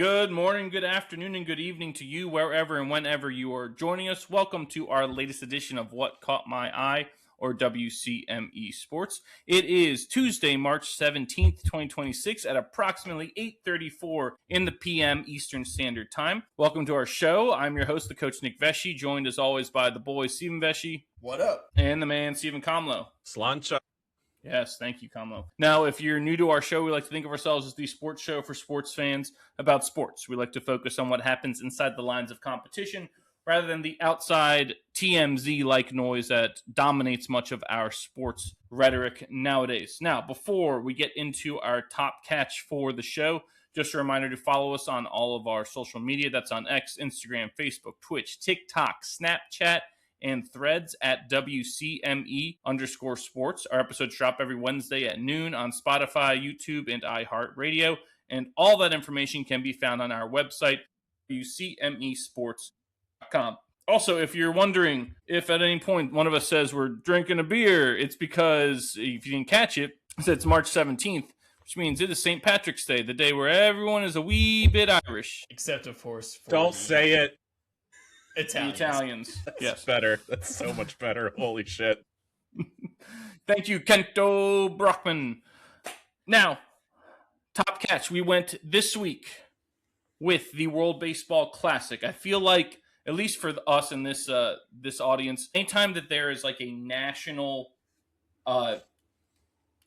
Good morning, good afternoon, and good evening to you, wherever and whenever you are joining us. Welcome to our latest edition of What Caught My Eye, or WCME Sports. It is Tuesday, March 17th, 2026 at approximately 8:34 in the p.m. Eastern Standard Time. Welcome to our show. I'm your host, the coach Nick Vesci, joined as always by the boy Stephen Vesci. What up? And the man Stephen Comlow. Slancha. Yes, thank you, Kamlo. Now, if you're new to our show, we like to think of ourselves as the sports show for sports fans about sports. We like to focus on what happens inside the lines of competition rather than the outside TMZ-like noise that dominates much of our sports rhetoric nowadays. Now, before we get into our top catch for the show, just a reminder to follow us on all of our social media. That's on X, Instagram, Facebook, Twitch, TikTok, Snapchat, and Threads at WCME_sports. Our episodes drop every Wednesday at noon on Spotify, YouTube, and iHeartRadio. And all that information can be found on our website, WCMEsports.com. Also, if you're wondering if at any point one of us says we're drinking a beer, it's because, if you didn't catch it, it's March 17th, which means it is St. Patrick's Day, the day where everyone is a wee bit Irish. Except, of course, for Don't say it. Italians. Yes. Better. That's so much better. Holy shit. Thank you, Kento Brockman. Now, top catch. We went this week with the World Baseball Classic. I feel like, at least for us in this audience, anytime that there is like a national,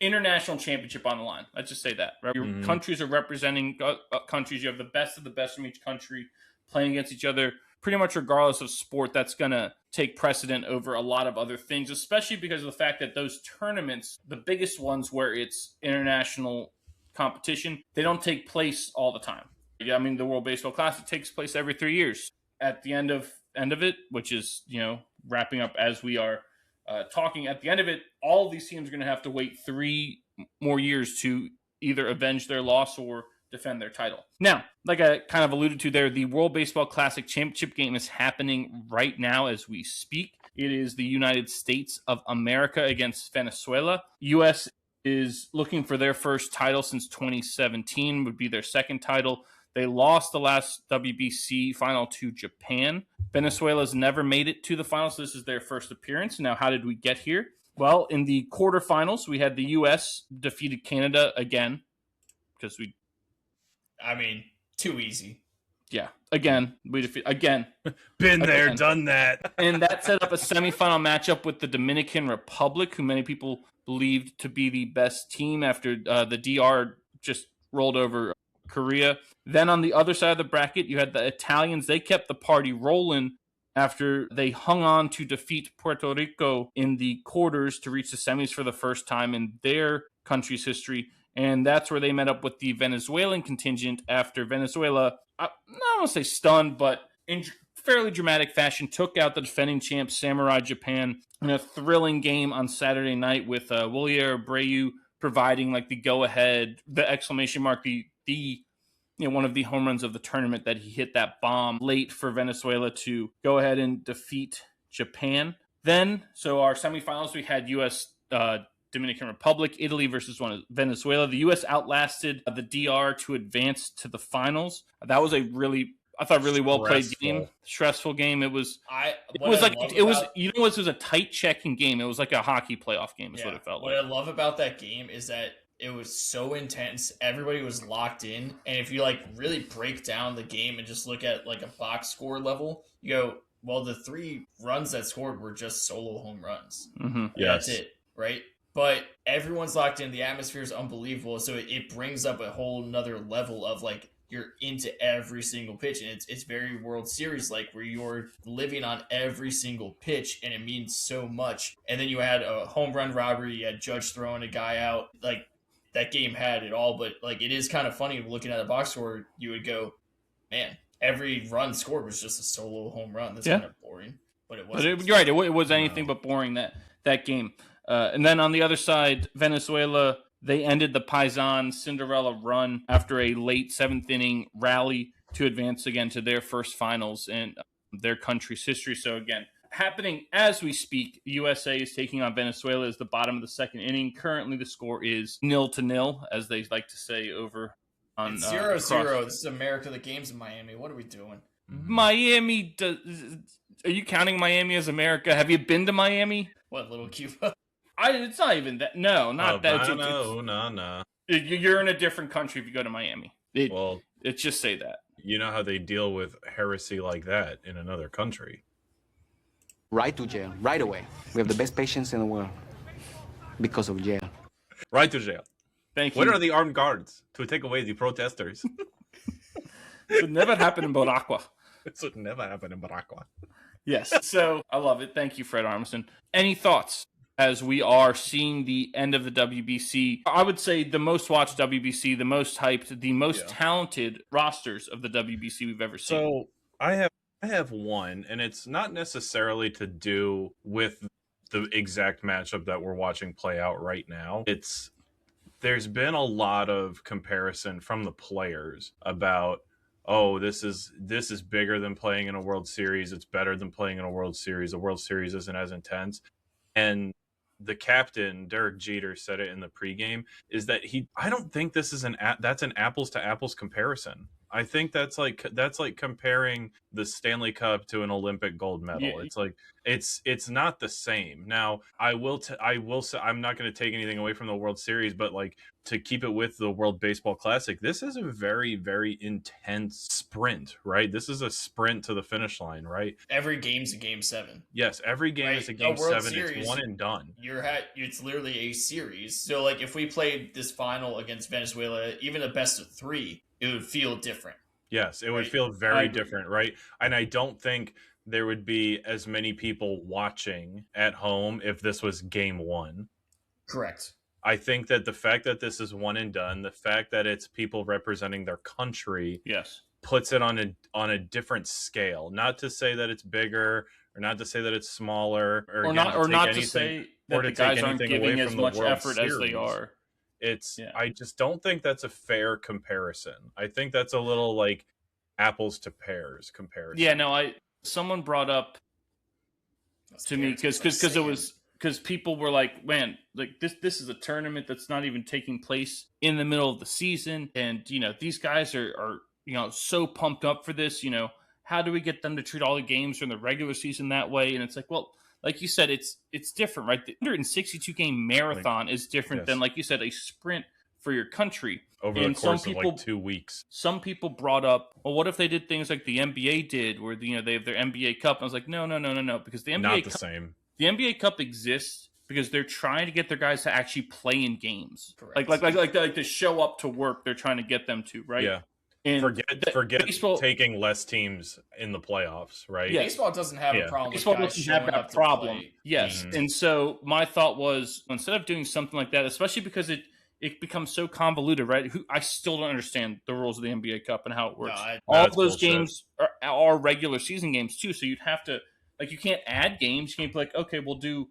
international championship on the line, let's just say that. Right? Your countries are representing countries. You have the best of the best from each country playing against each other. Pretty much regardless of sport, that's going to take precedent over a lot of other things, especially because of the fact that those tournaments, the biggest ones where it's international competition, they don't take place all the time. I mean, the World Baseball Classic takes place every 3 years. At the end of it, which is, wrapping up as we are talking, at the end of it, all of these teams are going to have to wait 3 more years to either avenge their loss or defend their title. Now, like I kind of alluded to there, the World Baseball Classic Championship game is happening right now as we speak. It is the United States of America against Venezuela. U.S. is looking for their first title since 2017, would be their second title. They lost the last WBC final to Japan. Venezuela's never made it to the finals. This is their first appearance. Now, how did we get here? Well, in the quarterfinals, we had the U.S. defeated Canada again because too easy. Yeah, again, we defeat again. Been there, done that. And that set up a semifinal matchup with the Dominican Republic, who many people believed to be the best team after the DR just rolled over Korea. Then on the other side of the bracket, you had the Italians. They kept the party rolling after they hung on to defeat Puerto Rico in the quarters to reach the semis for the first time in their country's history. And that's where they met up with the Venezuelan contingent after Venezuela, I don't want to say stunned, but in fairly dramatic fashion, took out the defending champs Samurai Japan in a thrilling game on Saturday night with Willier Abreu providing like the go-ahead, the exclamation mark, the one of the home runs of the tournament that he hit that bomb late for Venezuela to go ahead and defeat Japan. Then, so our semifinals, we had U.S. Dominican Republic, Italy versus Venezuela. The U.S. outlasted the DR to advance to the finals. That was a really well played game. Stressful game. It was a tight checking game. It was like a hockey playoff game. Is what it felt like. What I love about that game is that it was so intense. Everybody was locked in, and if you really break down the game and just look at like a box score level, you go, well, the 3 runs that scored were just solo home runs. Mm-hmm. Yes. That's it, right? But everyone's locked in. The atmosphere is unbelievable. So it brings up a whole nother level of you're into every single pitch. And it's very World Series where you're living on every single pitch and it means so much. And then you had a home run robbery. You had Judge throwing a guy out. That game had it all. But it is kind of funny looking at a box score. You would go, man, every run scored was just a solo home run. That's kind of boring. But it wasn't. You're right. It was anything but boring that game. And then on the other side, Venezuela, they ended the Paisan Cinderella run after a late 7th inning rally to advance again to their first finals in their country's history. So again, happening as we speak, the USA is taking on Venezuela as the bottom of the 2nd inning. Currently the score is 0-0, as they like to say over on It's 0-0. This is America. The game's in Miami. What are we doing? Miami. Are you counting Miami as America? Have you been to Miami? What, little Cuba? It's not even that. No, not that. No. You're in a different country if you go to Miami. It just say that. You know how they deal with heresy like that in another country. Right to jail, right away. We have the best patients in the world because of jail. Right to jail. Thank you. When are the armed guards to take away the protesters? It would never happen in Baraqua. This would never happen in Baraqua. Yes. So I love it. Thank you, Fred Armisen. Any thoughts as we are seeing the end of the WBC? I would say the most watched WBC, the most hyped, the most talented rosters of the WBC we've ever seen. So I have one, and it's not necessarily to do with the exact matchup that we're watching play out right now. There's been a lot of comparison from the players about, oh, this is bigger than playing in a World Series. It's better than playing in a World Series. A World Series isn't as intense. And the captain, Derek Jeter, said it in the pregame, is that I don't think this is that's an apples to apples comparison. I think that's like comparing the Stanley Cup to an Olympic gold medal. Yeah. It's like it's not the same. Now, I will say I'm not going to take anything away from the World Series, but like to keep it with the World Baseball Classic, this is a very, very intense sprint, right? This is a sprint to the finish line, right? Every game's a game 7. Yes, every game is a game 7. Series, it's one and done. It's literally a series. So like if we played this final against Venezuela, even a best of 3, it would feel different. Yes, it would feel very different, right? And I don't think there would be as many people watching at home if this was game 1. Correct. I think that the fact that this is one and done, the fact that it's people representing their country, puts it on a different scale. Not to say that it's bigger, or not to say that it's smaller, or not to say that the guys aren't giving as much effort as they are. I just don't think that's a fair comparison. I think that's a little like apples to pears comparison. Yeah, no, someone brought up to me because people were like, man, like this is a tournament that's not even taking place in the middle of the season, and these guys are so pumped up for this. How do we get them to treat all the games during the regular season that way? And it's like, well, like you said, it's different, right? The 162 game marathon is different than, like you said, a sprint for your country over the course of like 2 weeks. Some people brought up, well, what if they did things like the NBA did, where they have their NBA Cup? And I was like, no, because the NBA not the same. The NBA Cup exists because they're trying to get their guys to actually play in games. Correct. Like to show up to work. They're trying to get them to, right? Yeah. And forget baseball, taking less teams in the playoffs, right? Yeah. Baseball doesn't have a problem. Baseball doesn't have that problem. Yes. Mm-hmm. And so my thought was, instead of doing something like that, especially because it becomes so convoluted, right? I still don't understand the rules of the NBA Cup and how it works. All of those games are regular season games too. So you'd have to, you can't add games. You can't be like, okay, we'll do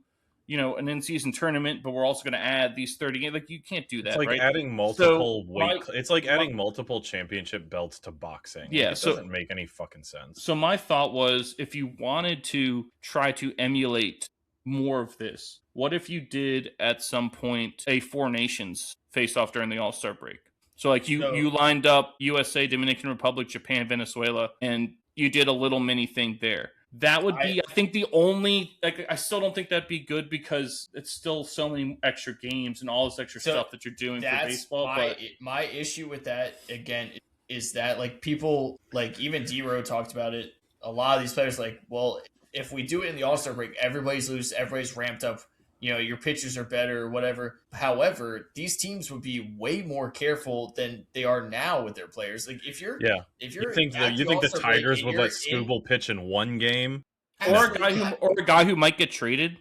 an in-season tournament, but we're also going to add these 30 games. Like, you can't do that. It's like right? adding multiple it's like adding multiple championship belts to boxing. Yeah, it doesn't make any fucking sense. So my thought was, if you wanted to try to emulate more of this, what if you did at some point a 4 nations face-off during the All-Star break? So you lined up USA, Dominican Republic, Japan, Venezuela, and you did a little mini thing there. That would be, I think, the only, I still don't think that'd be good because it's still so many extra games and all this extra stuff that you're doing for baseball. My issue with that, again, is that, people, even D-Row talked about it. A lot of these players, well, if we do it in the All-Star break, everybody's loose, everybody's ramped up, your pitchers are better or whatever. However, these teams would be way more careful than they are now with their players. If you're you think the Tigers would let Skubal pitch in one game, or a guy who might get traded,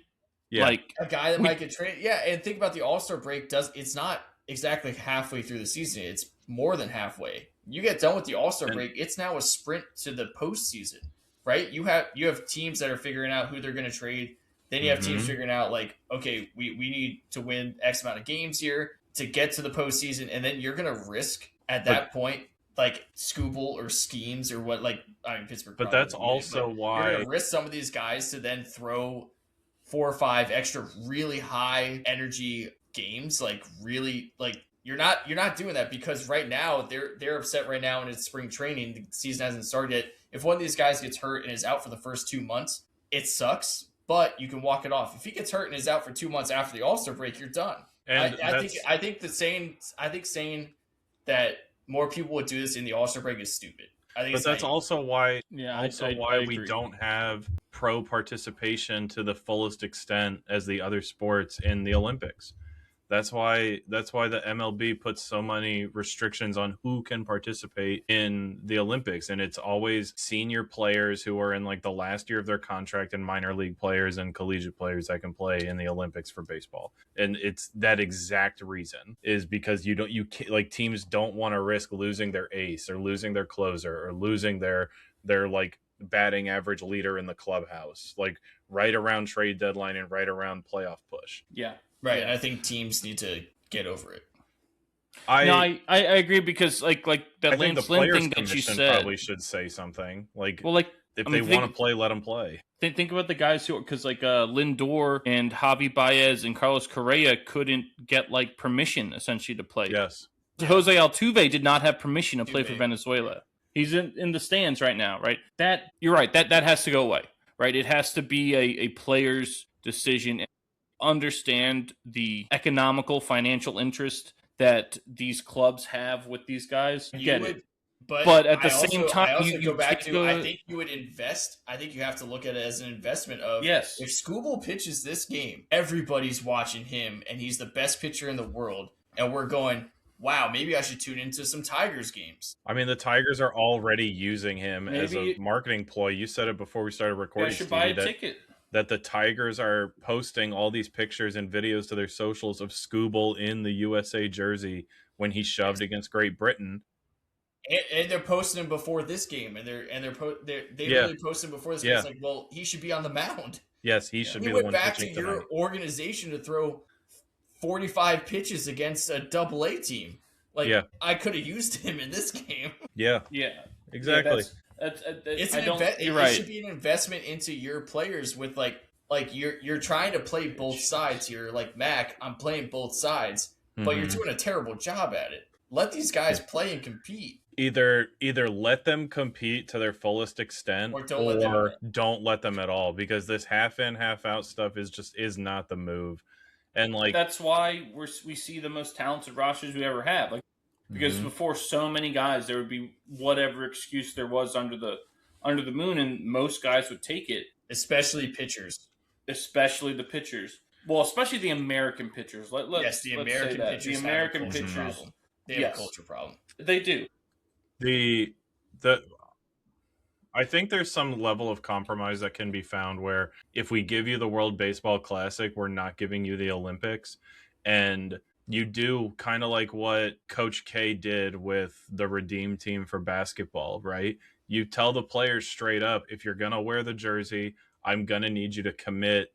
a guy that might get traded, and think about the All-Star break. It's not exactly halfway through the season; it's more than halfway. You get done with the All-Star break, it's now a sprint to the postseason, right? You have teams that are figuring out who they're going to trade. Then you have teams figuring out, okay, we need to win X amount of games here to get to the postseason, and then you're going to risk at that point, Skubal or Schemes or what, Pittsburgh. But that's also why you're going to risk some of these guys to then throw 4 or 5 extra really high energy games, really You're not doing that because right now they're upset right now and it's spring training. The season hasn't started yet. If one of these guys gets hurt and is out for the first 2 months, it sucks, but you can walk it off. If he gets hurt and is out for 2 months after the All-Star break, you're done. And I think saying that more people would do this in the All-Star break is stupid. I think but that's also why I we agree. don't have pro participation to the fullest extent as the other sports in the Olympics. That's why the MLB puts so many restrictions on who can participate in the Olympics, and it's always senior players who are in like the last year of their contract, and minor league players and collegiate players that can play in the Olympics for baseball. And it's that exact reason is because teams don't want to risk losing their ace or losing their closer or losing their like batting average leader in the clubhouse, like right around trade deadline and right around playoff push. Yeah. Right. I think teams need to get over it. I agree because like that Lance Lynn thing that you said probably should say something like, well, like if they want to play, let them play. Think about the guys who, because like Lindor and Javi Baez and Carlos Correa couldn't get like permission essentially to play. Yes. Jose Altuve did not have permission to play for Venezuela. He's in the stands right now, right? That you're right. That has to go away, right? It has to be a player's decision. Understand the economical financial interest that these clubs have with these guys. But at the same time, I think you would invest. I think you have to look at it as an investment of, yes, if Skubal pitches this game, everybody's watching him and he's the best pitcher in the world. And we're going, wow, maybe I should tune into some Tigers games. I mean, the Tigers are already using him as a marketing ploy. You said it before we started recording, I should buy a ticket. That the Tigers are posting all these pictures and videos to their socials of Skubal in the USA jersey when he shoved against Great Britain. And they're posting him before this game, and they really post him before this game. It's like, well, he should be on the mound. Yes, he should be the one pitching tonight. He went back to your organization to throw 45 pitches against a Double-A team. Like, I could have used him in this game. Yeah, exactly. It should be an investment into your players with like you're trying to play both sides here. Like, Mac, I'm playing both sides, but you're doing a terrible job at it. Let these guys play and compete. Either let them compete to their fullest extent, or don't let them at all, because this half in, half out stuff is not the move. And like, that's why we see the most talented rosters we ever have. Like, because before so many guys, there would be whatever excuse there was under the moon, and most guys would take it. Especially pitchers. Especially the pitchers. Well, especially the American pitchers. The American pitchers have a culture problem. They do. I think there's some level of compromise that can be found where if we give you the World Baseball Classic, we're not giving you the Olympics. And you do kind of like what Coach K did with the Redeem team for basketball, right? You tell the players straight up, if you're going to wear the jersey, I'm going to need you to commit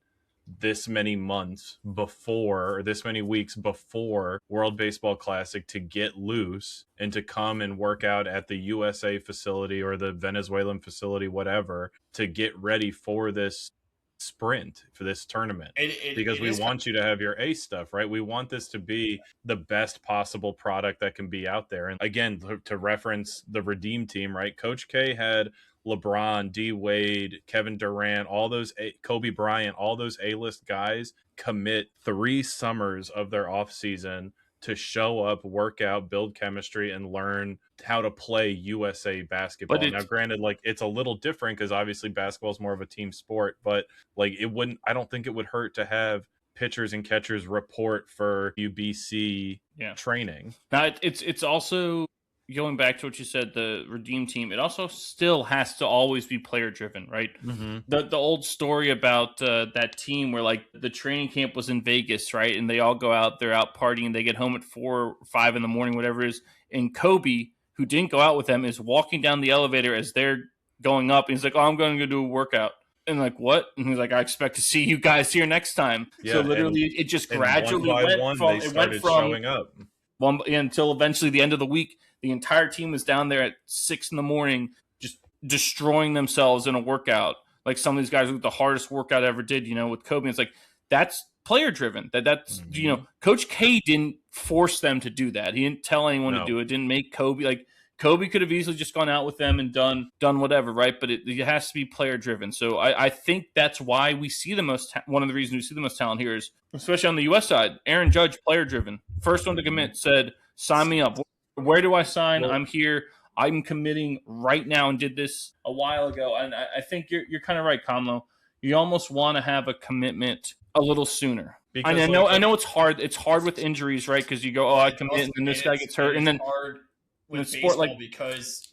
this many months before, or this many weeks before World Baseball Classic to get loose and to come and work out at the USA facility or the Venezuelan facility, whatever, to get ready for this sprint, for this tournament. Because we want you to have your ace stuff, right? We want this to be the best possible product that can be out there. And again, to reference the Redeem team, right? Coach K had LeBron, D Wade, Kevin Durant, all those Kobe Bryant, all those A-list guys commit 3 summers of their off season to show up, work out, build chemistry, and learn how to play USA basketball. Now, granted, like, it's a little different because obviously basketball is more of a team sport, but like, I don't think it would hurt to have pitchers and catchers report for UBC training. Now, it's also, going back to what you said, the Redeem team, it also still has to always be player driven, right? The old story about that team where like the training camp was in Vegas, right? And they all go out, they're out partying, they get home at 4 or 5 in the morning, whatever it is. And Kobe, who didn't go out with them, is walking down the elevator as they're going up. And he's like, oh, I'm going to go do a workout. And like, what? And he's like, I expect to see you guys here next time. Yeah, so literally, it just gradually went from showing up. Until eventually the end of the week, the entire team was down there at 6 in the morning, just destroying themselves in a workout. Like some of these guys with the hardest workout ever did, with Kobe. It's like, that's player driven. That's Coach K didn't force them to do that. He didn't tell anyone to do it. Didn't make Kobe like. Kobe could have easily just gone out with them and done whatever, right? But it has to be player driven. So I think that's why we see one of the reasons we see the most talent here is, especially on the U.S. side, Aaron Judge, player driven. First one to commit, said, sign me up. Where do I sign? I'm here. I'm committing right now, and did this a while ago. And I think you're kind of right, Kamlo. You almost want to have a commitment a little sooner. Because I know it's hard. It's hard with injuries, right? Because you go, I commit, and this guy gets hurt, and then hard with baseball, because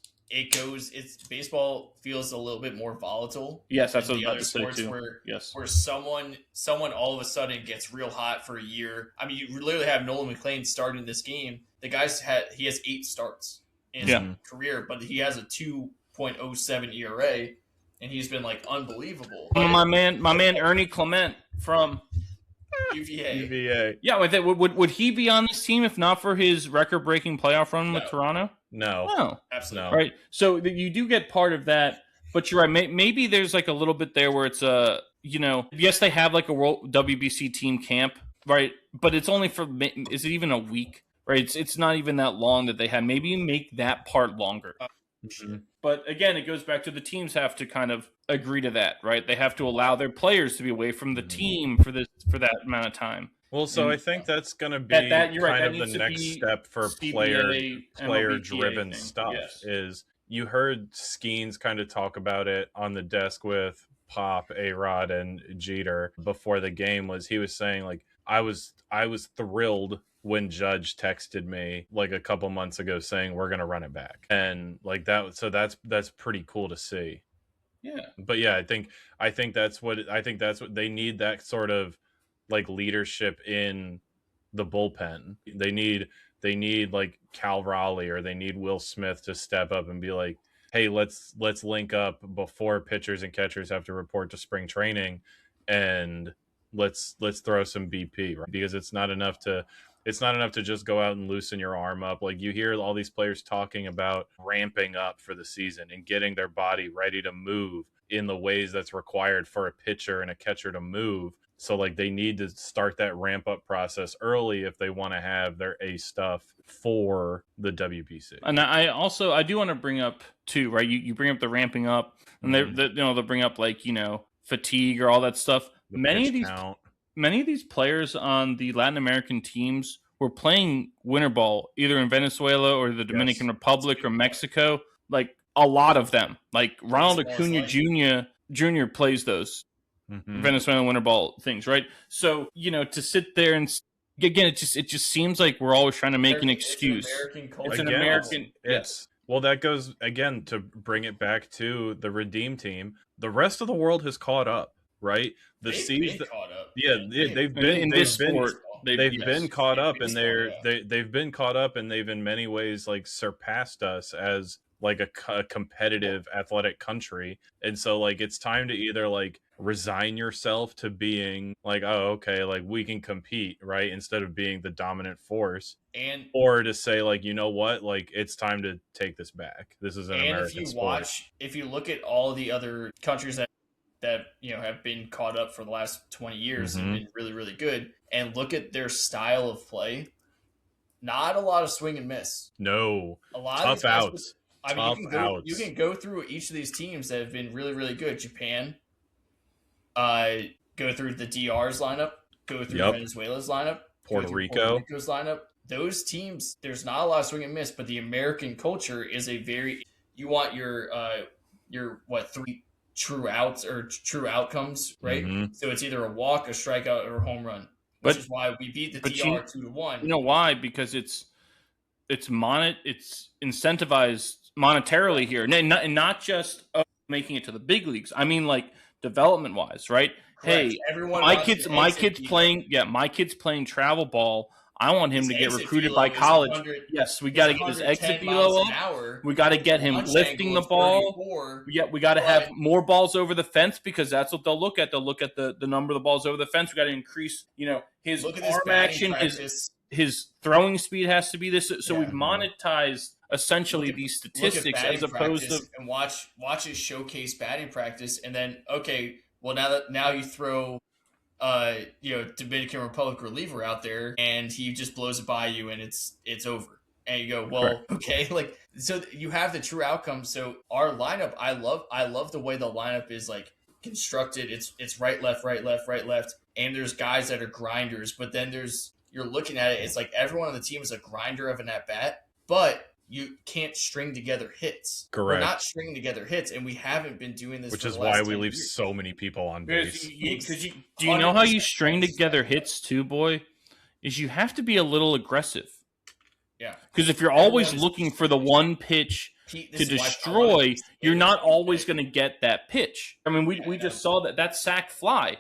baseball feels a little bit more volatile. Yes, that's what the I other was about to say too. Where someone all of a sudden gets real hot for a year. I mean, you literally have Nolan McLean starting this game. The guy's he has 8 starts in his career, but he has a 2.07 ERA, and he's been like unbelievable. My man Ernie Clement from UVA. Yeah, would he be on this team if not for his record-breaking playoff run with Toronto? No, absolutely. No. Right. So you do get part of that, but you're right. Maybe there's like a little bit there where it's yes, they have like a World WBC team camp, right? But it's only for, is it even a week? Right. It's not even that long that they have. Maybe you make that part longer. But again, it goes back to the teams have to kind of agree to that, right? They have to allow their players to be away from the team for that amount of time. Well, so I think that's going to be kind of the next step for player-driven stuff. Yes. Is you heard Skeens kind of talk about it on the desk with Pop, A-Rod, and Jeter before the game. He was saying like I was thrilled when Judge texted me like a couple months ago saying we're going to run it back, and like that. So that's pretty cool to see. Yeah, but yeah, I think that's what they need, that sort of like leadership in the bullpen. They need like Cal Raleigh, or they need Will Smith to step up and be like, hey, let's link up before pitchers and catchers have to report to spring training, and let's throw some BP, right? Because it's not enough to just go out and loosen your arm up. Like, you hear all these players talking about ramping up for the season and getting their body ready to move in the ways that's required for a pitcher and a catcher to move. So like they need to start that ramp up process early if they want to have their A stuff for the WBC. And I do want to bring up too, right? You bring up the ramping up, and they'll bring up like, fatigue or all that stuff. Many of these players on the Latin American teams were playing winter ball either in Venezuela or the Dominican Republic or Mexico. Like a lot of them, like Ronald Acuna Jr. plays those Venezuelan winter ball things, right? So, to sit there and again, it just seems like we're always trying to make an excuse. It's an American. Well, that goes again to bring it back to the Redeem team. The rest of the world has caught up, right? They've been caught up. Yeah, they've been caught up, and they've been caught up, and they've in many ways like surpassed us as like a competitive athletic country. And so like it's time to either like resign yourself to being like, oh, okay, like we can compete, right, instead of being the dominant force, or to say like, you know what, like it's time to take this back. This is an American sport. If you look at all the other countries that have been caught up for the last 20 years and been really, really good, and look at their style of play, not a lot of swing and miss. No, a lot tough of these outs. You can go through each of these teams that have been really, really good. Japan, go through the DR's lineup, go through Venezuela's lineup, Puerto Rico's lineup. Those teams, there's not a lot of swing and miss, but the American culture is you want your 3 true outs or true outcomes, right? So it's either a walk, a strikeout, or a home run, which is why we beat the DR 2-1. You know why? Because it's incentivized monetarily here, and not just making it to the big leagues. I mean, like development wise, right? Correct. Hey, my kid's playing travel ball. I want him to get recruited by college. Yes, we got to get his exit velo up. We got to get him lifting the ball. We got to have more balls over the fence, because that's what they'll look at. They'll look at the number of the balls over the fence. We got to increase, his arm action, his throwing speed has to be this. So we've monetized essentially these statistics as opposed to and watch his showcase batting practice, and then now you throw Dominican Republic reliever out there, and he just blows it by you, and it's over. And you go, well, Correct. okay, like, so you have the true outcome. So our lineup, I love the way the lineup is like constructed. It's right, left, right, left, right, left, and there's guys that are grinders, but then you're looking at it, it's like everyone on the team is a grinder of an at bat, but you can't string together hits. Correct. We're not stringing together hits, and we haven't been doing this. Which for is the last why we 10 leave years. so many people on base. Do you know how you 100%. string together hits too, boy? Is you have to be a little aggressive. Yeah. Because if you're always Everyone's- looking for the one pitch Pete, to this is why destroy, Colorado- you're not always going to get that pitch. I mean, we just saw that sack fly,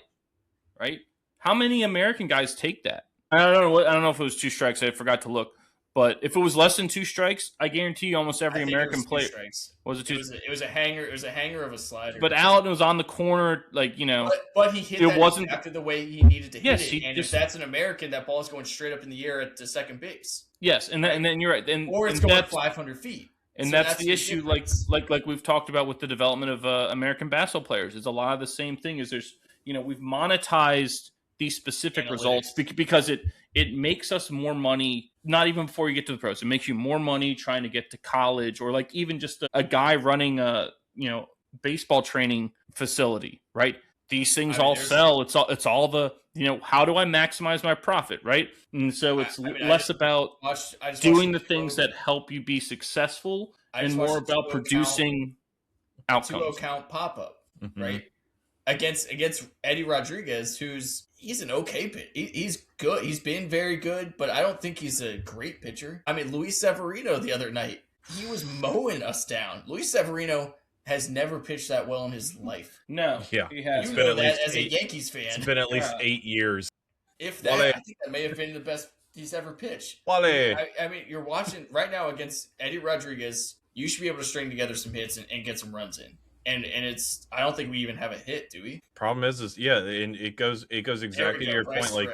right? How many American guys take that? I don't know if it was 2 strikes. I forgot to look. But if it was less than 2 strikes, I guarantee you almost every I think American it was 2 player strikes. was it 2. It was a hanger. It was a hanger of a slider. But Allen was on the corner, like, you know. But he hit it that wasn't exactly the way he needed to hit Yes, it. he And just- if that's an American, that ball is going straight up in the air at the second base, Yes, and then you're right. or it's and going that's, 500 feet. and So that's the issue. difference. Like we've talked about with the development of American basketball players. It's a lot of the same thing. Is there's we've monetized these specific Analytics. results because it makes us more money. Not even before you get to the pros, it makes you more money trying to get to college, or like even just a guy running a baseball training facility, right? These things all sell. It's all the how do I maximize my profit, right? And so it's less about doing the things that help you be successful and more about producing outcomes. 2-0 count pop up, Mhm. right? Against Eddie Rodriguez, he's an okay pitcher. He's good. He's been very good, but I don't think he's a great pitcher. I mean, Luis Severino the other night, he was mowing us down. Luis Severino has never pitched that well in his life. No, Yeah. he has. You been know at that least as 8 a Yankees fan. It's been at least Yeah. 8 years. If that, Wale. I think that may have been the best he's ever pitched. Wale. I mean, you're watching right now against Eddie Rodriguez. You should be able to string together some hits and get some runs in. And it's I don't think we even have a hit, do we? Problem is yeah, and it goes exactly to your point. Like,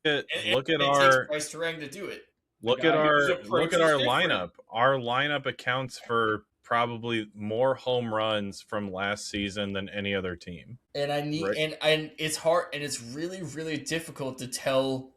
look at it our takes Bryce Terang to do it. look guy at whose our approach look at is our different. lineup. Our lineup accounts for probably more home runs from last season than any other team. And I need Right. and it's hard and it's really really difficult to tell,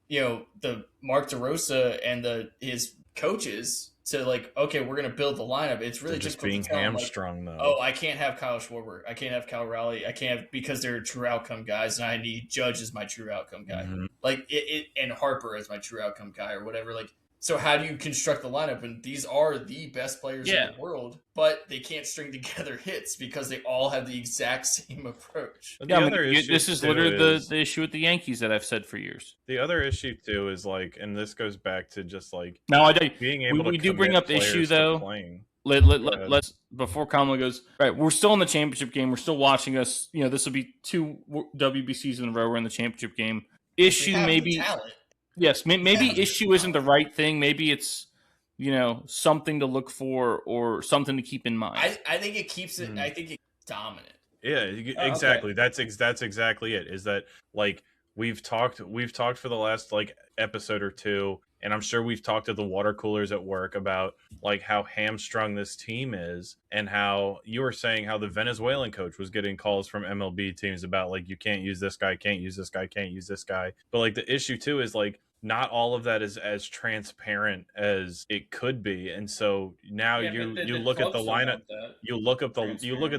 the Mark DeRosa and his coaches to like, okay, we're gonna build the lineup. It's really They're just difficult being to tell them, like, hamstrung though. oh, I can't have Kyle Schwarber. I can't have Kyle Raleigh. I can't have, because they're true outcome guys, and I need Judge as my true outcome guy. Mhm. Like it and Harper as my true outcome guy or whatever. Like, so how do you construct the lineup? And these are the best players in the world, but they can't string together hits because they all have the exact same approach. The Yeah, I mean, other issue this is too literally is- the issue with the Yankees that I've said for years. the other issue too is like, and this goes back to just like Now, being able to we do bring commit up the issue players to though. playing. ahead. Let's before Kamala goes right. We're still in the championship game. We're still watching us. This will be 2 WBCs in a row. We're in the championship game. Issue They have the maybe talent. yes. Maybe Yeah. issue isn't the right thing. Maybe it's something to look for or something to keep in mind. I think it keeps it. Hmm. I think it's dominant. Yeah, Oh, exactly. That's exactly it. Is that like we've talked for the last like episode or two, and I'm sure we've talked at the water coolers at work about like how hamstrung this team is, and how you were saying how the Venezuelan coach was getting calls from MLB teams about like, you can't use this guy, can't use this guy, can't use this guy. But like the issue too is like, not all of that is as transparent as it could be, and so now you look at the lineup, you look at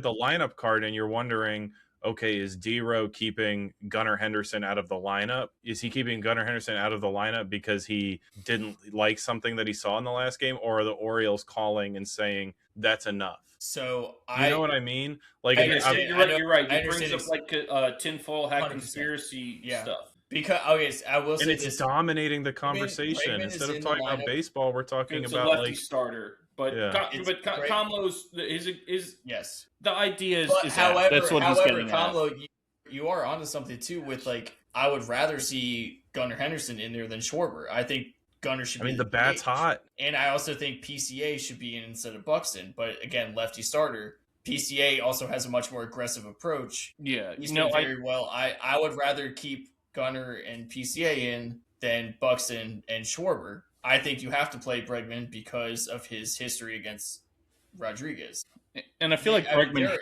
the lineup card, and you're wondering, okay, is D-Row keeping Gunnar Henderson out of the lineup? Is he keeping Gunnar Henderson out of the lineup because he didn't like something that he saw in the last game, or are the Orioles calling and saying that's enough? So You know what I mean? Like, I understand. You're right. I It brings understand up like tinfoil hat 100%. conspiracy Yeah. stuff. because I will say and it's this. dominating the conversation. Raymond is Instead of in the talking about lineup. baseball, we're talking It's about a lefty like starter, but Yeah. It's great. Kamlo's is Yes. the idea is, But is however, that's what he's getting at. Kamlo, you are onto something too. With like, I would rather see Gunnar Henderson in there than Schwarber. I think Gunnar should. I mean, be the bat's DH. hot. And I also think PCA should be in instead of Buxton. But again, lefty starter. PCA also has a much more aggressive approach. Yeah, He's done very well. I would rather keep Gunnar and PCA in than Buxton and Schwarber. I think you have to play Bregman because of his history against Rodriguez. and I feel like I mean, Bregman.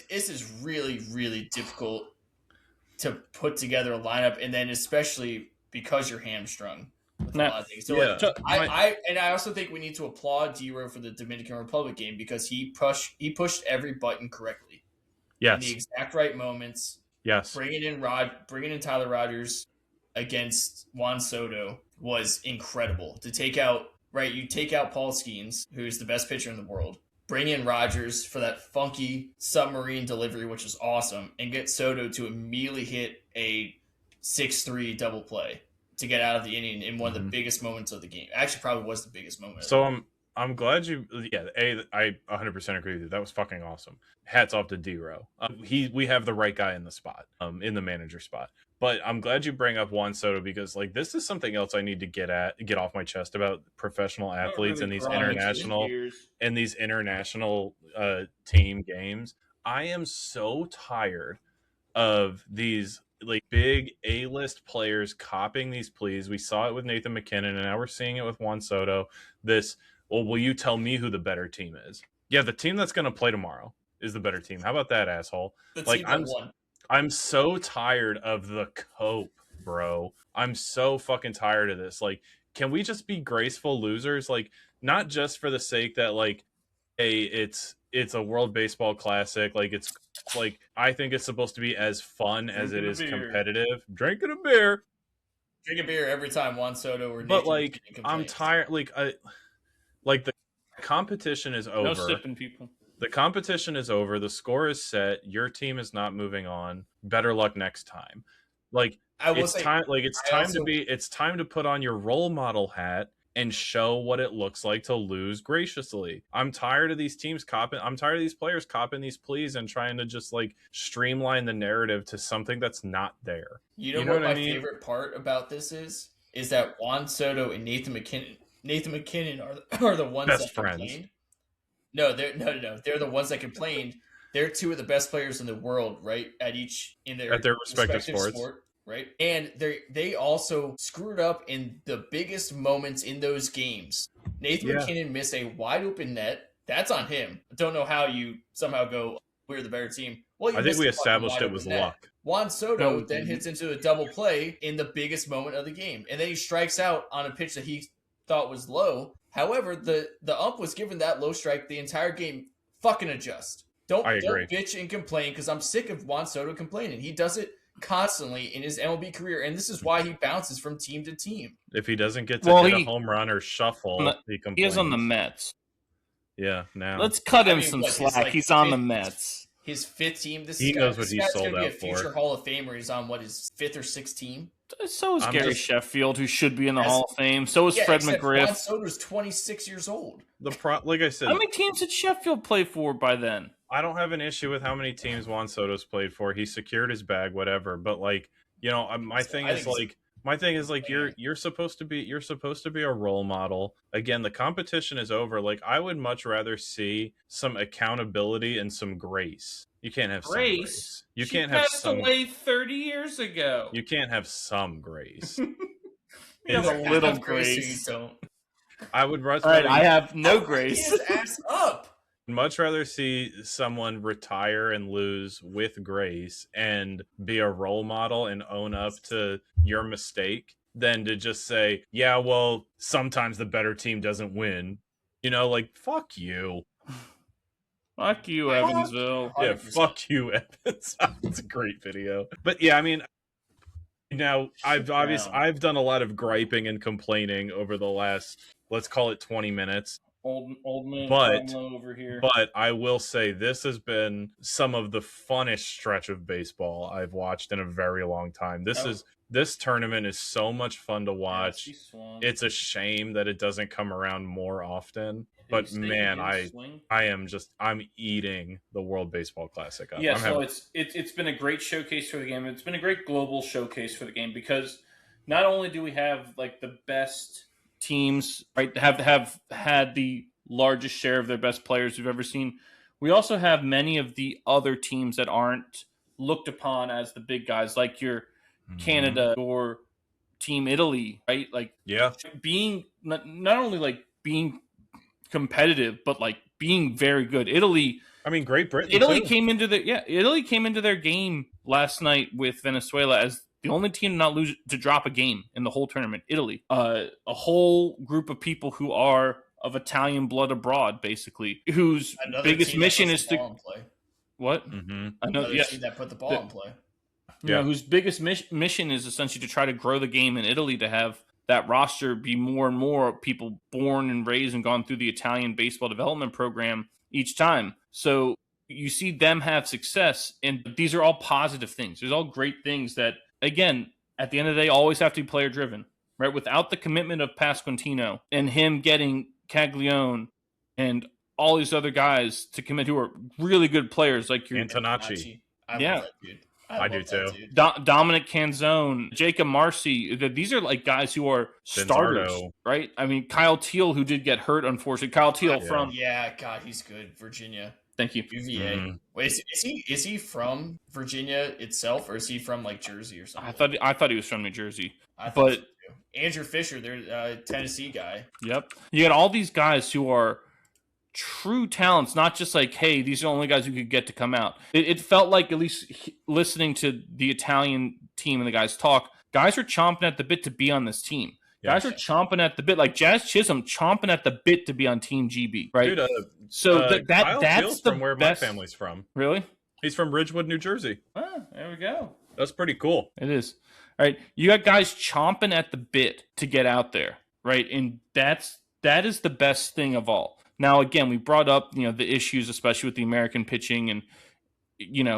this is really really difficult to put together a lineup, and then especially because you're hamstrung with a Now- lot of things. So Yeah. I also think we need to applaud D-Row for the Dominican Republic game because he pushed every button correctly in the Yes. exact right moments. Yes. Bringing in Tyler Rogers against Juan Soto was incredible. To take out Paul Skeens, who's the best pitcher in the world, bring in Rogers for that funky submarine delivery, which is awesome, and get Soto to immediately hit a 6-3 double play to get out of the inning in one of the biggest moments of the game. Actually, probably was the biggest moment. So I'm glad you. Yeah, I 100% agree with you. That was fucking awesome. Hats off to D-Row. We have the right guy in the spot, in the manager spot. But I'm glad you bring up Juan Soto because like this is something else I need to get off my chest about professional athletes and these international team games. I am so tired of these like big A-list players copying these pleas. We saw it with Nathan McKinnon, and now we're seeing it with Juan Soto. Well, will you tell me who the better team is? Yeah, the team that's going to play tomorrow is the better team. How about that, asshole? I'm so tired of the cope, bro. I'm so fucking tired of this. Like, can we just be graceful losers? Like, not just for the sake that, like, hey, it's a World Baseball Classic. Like, it's like I think it's supposed to be as fun as it is competitive. Drinking a beer. Drink a beer every time Juan Soto or But Nathan like, I'm tired. Like the competition is over. No sipping, people. The competition is over. The score is set. Your team is not moving on. Better luck next time. Like it's time to put on your role model hat and show what it looks like to lose graciously. I'm tired of these teams I'm tired of these players copying these pleas and trying to just like streamline the narrative to something that's not there. You know what my favorite part about this is that Juan Soto and Nathan McKinnon are the ones best that friends. Complained. No, they're the ones that complained. They're two of the best players in the world, right? At their respective sports. Sport, right? And they also screwed up in the biggest moments in those games. Nathan McKinnon missed a wide open net. That's on him. I don't know how you somehow go, we're the better team. Well, I think we established it was luck. Juan Soto then hits into a double play in the biggest moment of the game. And then he strikes out on a pitch that he thought was low. However, the ump was given that low strike the entire game. Fucking adjust. Don't bitch and complain because I'm sick of Juan Soto complaining. He does it constantly in his MLB career, and this is why he bounces from team to team. If he doesn't get to hit a home run or shuffle, he complains. He is on the Mets. Yeah, now. Let's cut him some slack. He's on the Mets. His fifth team. He knows what he's sold out for. He's going to be a future Hall of Famer. He's on, his fifth or sixth team? So is Gary Sheffield, who should be in the Hall of Fame. So is Fred McGriff. Juan Soto's 26 years old. Like I said, how many teams did Sheffield play for by then? I don't have an issue with how many teams Juan Soto's played for. He secured his bag, whatever. But like, my thing is you're supposed to be a role model. Again, the competition is over. Like, I would much rather see some accountability and some grace. You can't have grace. You can't have some. She passed away 30 years ago. You can't have some grace. You have a little grace. You don't. I would much rather. I have no grace. His ass up. Much rather see someone retire and lose with grace and be a role model and own up to your mistake than to just say, yeah, well, sometimes the better team doesn't win. Like, fuck you. Fuck you, Evansville. Yeah, fuck you, Evans. It's a great video. But yeah, I mean, now I've done a lot of griping and complaining over the last, let's call it 20 minutes. Old man over here. But I will say this has been some of the funnest stretch of baseball I've watched in a very long time. This tournament is so much fun to watch. It's a shame that it doesn't come around more often. But man, I'm eating the World Baseball Classic up. Yeah, so it's been a great showcase for the game. It's been a great global showcase for the game because not only do we have like the best teams, right, have had the largest share of their best players we've ever seen, we also have many of the other teams that aren't looked upon as the big guys, like your Canada or Team Italy, right? Like, being not only like being competitive, but like being very good. Italy I mean, Great Britain Italy too. Italy came into their game last night with Venezuela as the only team to not lose to drop a game in the whole tournament. Italy, a whole group of people who are of Italian blood abroad, basically, whose biggest mission is to what? Mm-hmm. I know, Another team that put the ball in play. You know, whose biggest mission is essentially to try to grow the game in Italy, to have that roster be more and more people born and raised and gone through the Italian baseball development program each time. So you see them have success, and these are all positive things. There's all great things that, again, at the end of the day, always have to be player driven, right? Without the commitment of Pasquantino and him getting Caglione and all these other guys to commit who are really good players, like your Antonacci. I love that dude. I do too. Dominic Canzone, Jacob Marcy. These are like guys who are starters, right? I mean, Kyle Teal, who did get hurt, unfortunately. Kyle Teal from God, he's good. Virginia. Thank you. UVA. Mm-hmm. Wait, is he from Virginia itself, or is he from like Jersey or something? I thought he was from New Jersey. But so Andrew Fisher, they're Tennessee guy. Yep. You got all these guys who are true talents, not just like, hey, these are the only guys who could get to come out. It felt like, at least listening to the Italian team and the guys talk, guys are chomping at the bit to be on this team. Guys are chomping at the bit, like Jazz Chisholm chomping at the bit to be on Team GB, right? Dude, that's from where my family's from. Really? He's from Ridgewood, New Jersey. Ah, there we go. That's pretty cool. It is. All right, you got guys chomping at the bit to get out there, right? And that is the best thing of all. Now, again, we brought up, the issues, especially with the American pitching and,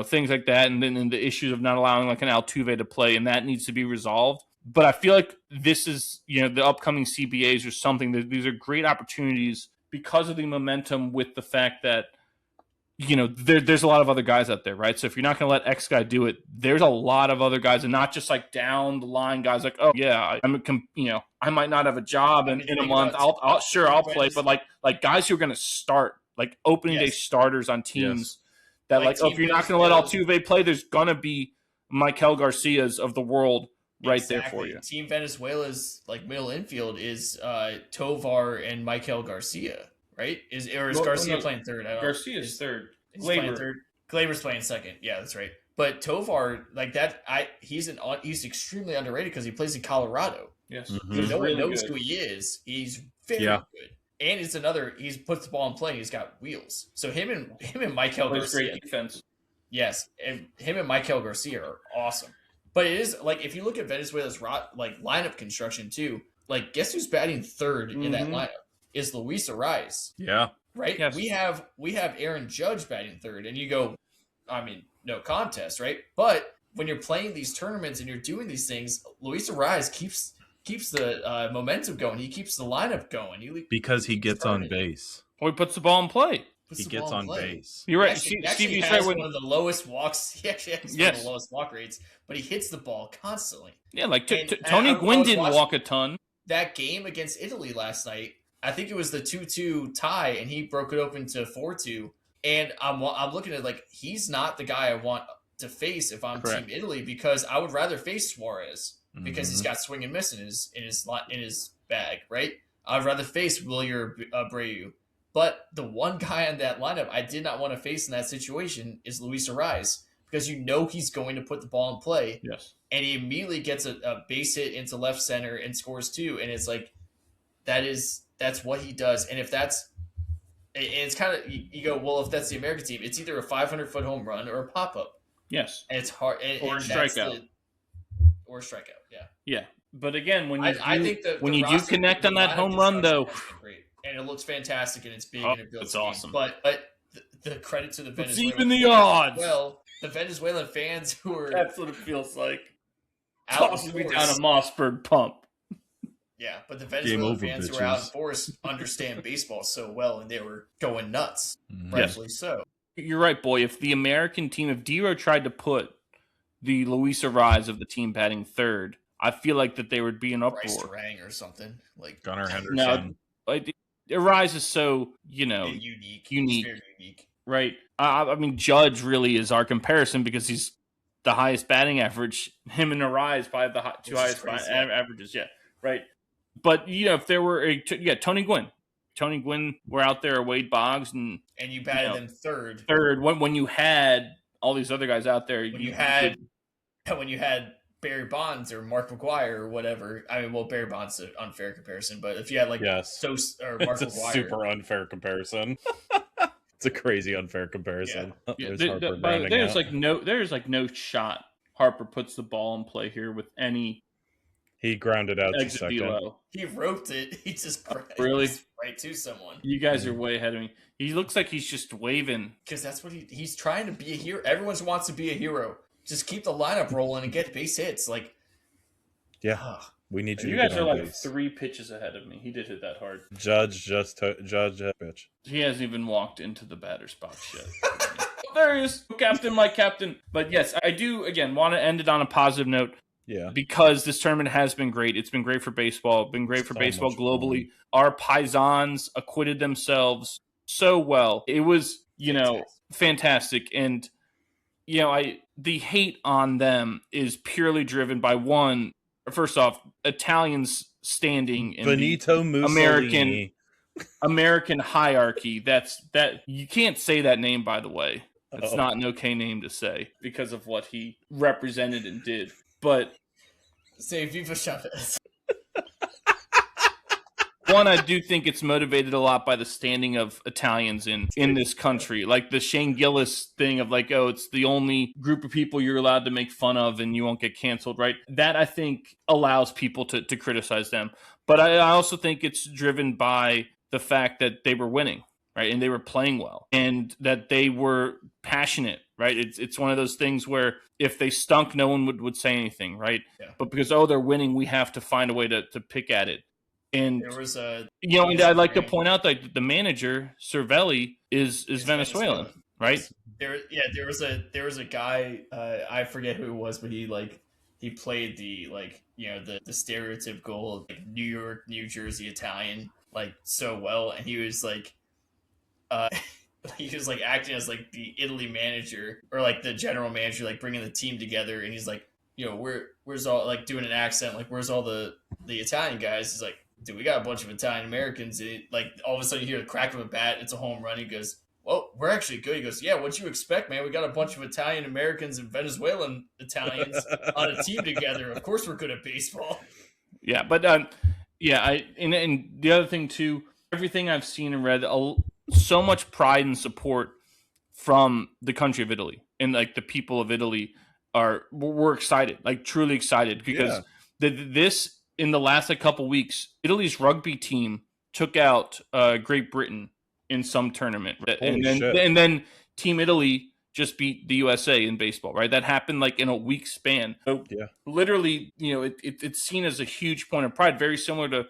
things like that. And then the issues of not allowing like an Altuve to play, and that needs to be resolved. But I feel like this is, the upcoming CBAs or something. These are great opportunities because of the momentum with the fact that, there's a lot of other guys out there, right? So if you're not going to let X guy do it, there's a lot of other guys, and not just like down the line guys like, oh yeah, I might not have a job in a month. I'll play, but like guys who are going to start, like opening day starters on teams that like if you're not going to let Altuve play, there's going to be Michael Garcias of the world right there for you. Team Venezuela's like middle infield is Tovar and Michael Garcia. Right? Is Garcia playing third? Garcia's third. He's playing third. Glaber's playing second. Yeah, that's right. But Tovar, like that, he's extremely underrated because he plays in Colorado. Yes, no one knows who he is. He's very good, and it's he puts the ball in play. He's got wheels. So him and Michael Garcia, great defense. Yes, and him and Michael Garcia are awesome. But it is like if you look at Venezuela's lineup construction too. Like, guess who's batting third in that lineup? Is Luis Ariz. Yeah. Right? Yes. We have Aaron Judge batting third, and you go, I mean, no contest, right? But when you're playing these tournaments and you're doing these things, Luis Ariz keeps the momentum going. He keeps the lineup going. Because he gets on base. Or he puts the ball in play. He gets on base. You're right. Steve, you said one of the lowest walks. He actually has one of the lowest walk rates, but he hits the ball constantly. Yeah, like Tony Gwynn didn't walk a ton. That game against Italy last night, I think it was the 2-2 tie, and he broke it open to 4-2. And I'm looking at like he's not the guy I want to face if I'm Team Italy, because I would rather face Suarez because he's got swing and miss in his bag, right? I'd rather face Wilyer Abreu. But the one guy on that lineup I did not want to face in that situation is Luis Ariz, because he's going to put the ball in play. Yes. And he immediately gets a base hit into left center and scores two. And it's like, that's what he does. And it's kind of, you go, well, if that's the American team, it's either a 500-foot home run or a pop-up. Yes. And it's hard. Or a strikeout. Or a strikeout, yeah. Yeah. But again, when you do connect on that home run, though. Great. And it looks fantastic, and it's big, and it builds. It's awesome. But the credit to the Venezuelan even the odds. Well, the Venezuelan fans who are... That's what it feels like. Tossing me down a Mossberg pump. Yeah, but the Venezuelan fans who are out in force understand baseball so well, and they were going nuts. Rightfully so. You're right, boy. If the American team, if Dero tried to put the Luis Ariz of the team batting third, I feel like that they would be an uproar. Bryce Durang or something. Like Gunnar Henderson. No, like, Ariz is so, unique. Unique. Very unique. Right. I mean, Judge really is our comparison because he's the highest batting average. Him and Ariz probably have the two highest averages. Yeah. Right. But, if there were Tony Gwynn, Tony Gwynn were out there, or Wade Boggs, and you batted them third. When you had all these other guys out there, when you had Barry Bonds or Mark McGwire or whatever. I mean, well, Barry Bonds is an unfair comparison, but if you had like Sos or Mark it's a McGwire, super unfair comparison. It's a crazy unfair comparison. Yeah. There's like no shot Harper puts the ball in play here with any. He grounded out to second. Below. He roped it. He just really right to someone. You guys are way ahead of me. He looks like he's just waving because that's what he's trying to be a hero. Everyone wants to be a hero. Just keep the lineup rolling and get base hits. Like, we need you. You guys are like base. 3 pitches ahead of me. He did hit that hard. Judge pitch. He hasn't even walked into the batter's box yet. There he is, captain, my captain. But yes, I do again want to end it on a positive note. Yeah, because this tournament has been great. It's been great for baseball. Been great for baseball globally. Fun. Our paisans acquitted themselves so well. It was, fantastic. And the hate on them is purely driven by first off, Italians standing in Benito Mussolini. American hierarchy. That you can't say that name, by the way. It's not an okay name to say because of what he represented and did. But say Viva Chavez. One, I do think it's motivated a lot by the standing of Italians in this country. Like the Shane Gillis thing of like, oh, it's the only group of people you're allowed to make fun of and you won't get canceled, right? That, I think, allows people to criticize them. But I also think it's driven by the fact that they were winning, right? And they were playing well and that they were passionate, right? It's one of those things where if they stunk, no one would say anything, right? Yeah. But because, they're winning, we have to find a way to pick at it. And there was and I'd like to point out that the manager Cervelli is Venezuelan, right? There was a guy, I forget who it was, but he played the the stereotypical like New York, New Jersey Italian like so well, and he was like acting as like the Italy manager or like the general manager, like bringing the team together, and he's like, where's all like doing an accent, like where's all the Italian guys? He's like, dude, we got a bunch of Italian Americans. And like all of a sudden you hear the crack of a bat, it's a home run. He goes, well, we're actually good. He goes, yeah, what'd you expect, man? We got a bunch of Italian Americans and Venezuelan Italians on a team together. Of course we're good at baseball. Yeah, but and the other thing too, everything I've seen and read, so much pride and support from the country of Italy, and like the people of Italy we're excited, like truly excited, because this in the last couple weeks, Italy's rugby team took out Great Britain in some tournament, and then Team Italy just beat the USA in baseball, right? That happened like in a week span. So literally, it's seen as a huge point of pride, very similar to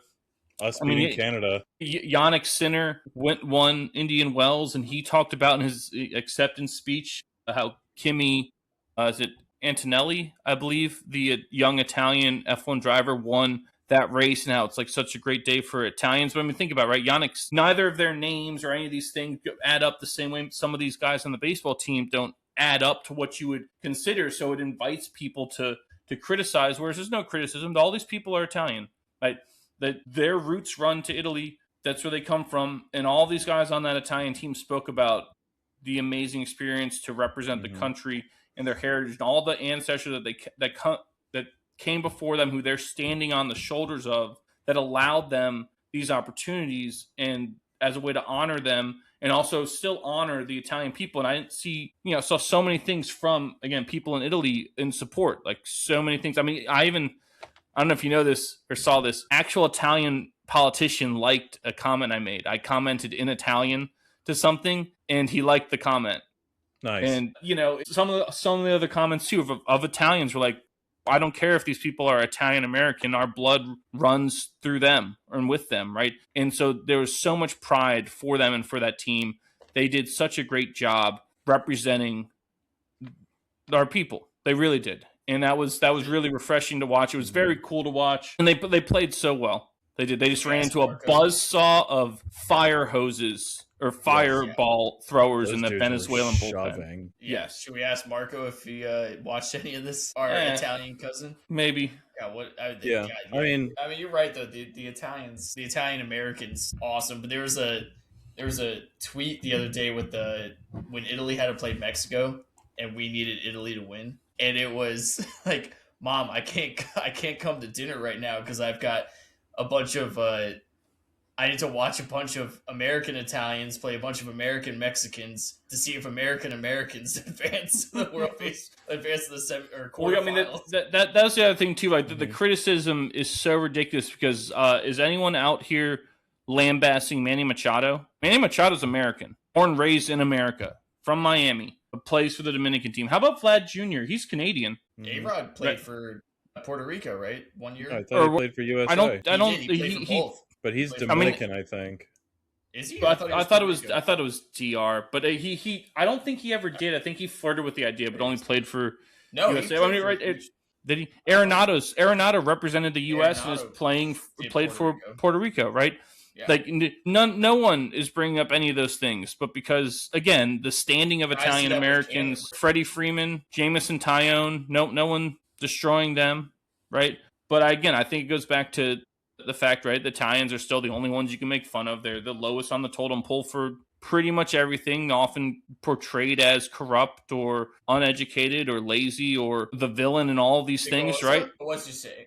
us beating Canada. Yannick Sinner won Indian Wells, and he talked about in his acceptance speech how Kimi, is it Antonelli, I believe, the young Italian F1 driver, won that race, and how it's like such a great day for Italians. But I mean, think about it, right? Yannick's, neither of their names or any of these things add up the same way some of these guys on the baseball team don't add up to what you would consider. So it invites people to criticize, whereas there's no criticism. All these people are Italian, right? That their roots run to Italy. That's where they come from. And all these guys on that Italian team spoke about the amazing experience to represent the country and their heritage and all the ancestors that came before them, who they're standing on the shoulders of, that allowed them these opportunities, and as a way to honor them and also still honor the Italian people. And I didn't see, saw so many things from, again, people in Italy in support, like so many things. I mean, I don't know if you know this or saw this, actual Italian politician liked a comment I made. I commented in Italian to something and he liked the comment. Nice. And, some of the other comments too of Italians were like, I don't care if these people are Italian American, our blood runs through them and with them, right? And so there was so much pride for them and for that team. They did such a great job representing our people. They really did. And that was really refreshing to watch. It was very cool to watch. And they played so well. They did. They just ran into a buzzsaw of fire hoses or fireball throwers Those in the dudes were Venezuelan bullpen. shoving. Yes. Should we ask Marco if he watched any of this? Our Italian cousin. Maybe. Yeah. Yeah. I mean, you're right though. The Italians, the Italian Americans, awesome. But there was a tweet the other day with when Italy had to play Mexico and we needed Italy to win, and it was like, Mom, I can't come to dinner right now because I've got a bunch of I need to watch a bunch of American Italians play a bunch of American Mexicans to see if American Americans advance to the advance to the quarterfinals. Well, I mean, that's the other thing too. Like the criticism is so ridiculous because is anyone out here lambasting Manny Machado? Manny Machado's American, born and raised in America, from Miami, plays for the Dominican team. How about Vlad Jr.? He's Canadian. A-Rod played for Puerto Rico, right? 1 year. I thought he played for USA. I don't. He played for both. But he's Dominican, I think. Is he? I thought it was DR, but he I don't think he ever did. I think he flirted with the idea, but only played for USA. I mean, right? Did he? Arenado represented the U.S. and is played for Puerto Rico, right? Yeah. Like no one is bringing up any of those things, but because again, the standing of Italian Americans, Freddie Freeman, Jamison Tyone, no one destroying them, right? But again, I think it goes back to the fact, right? The Italians are still the only ones you can make fun of. They're the lowest on the totem pole for pretty much everything, often portrayed as corrupt or uneducated or lazy or the villain in all of these things, right? What'd you say?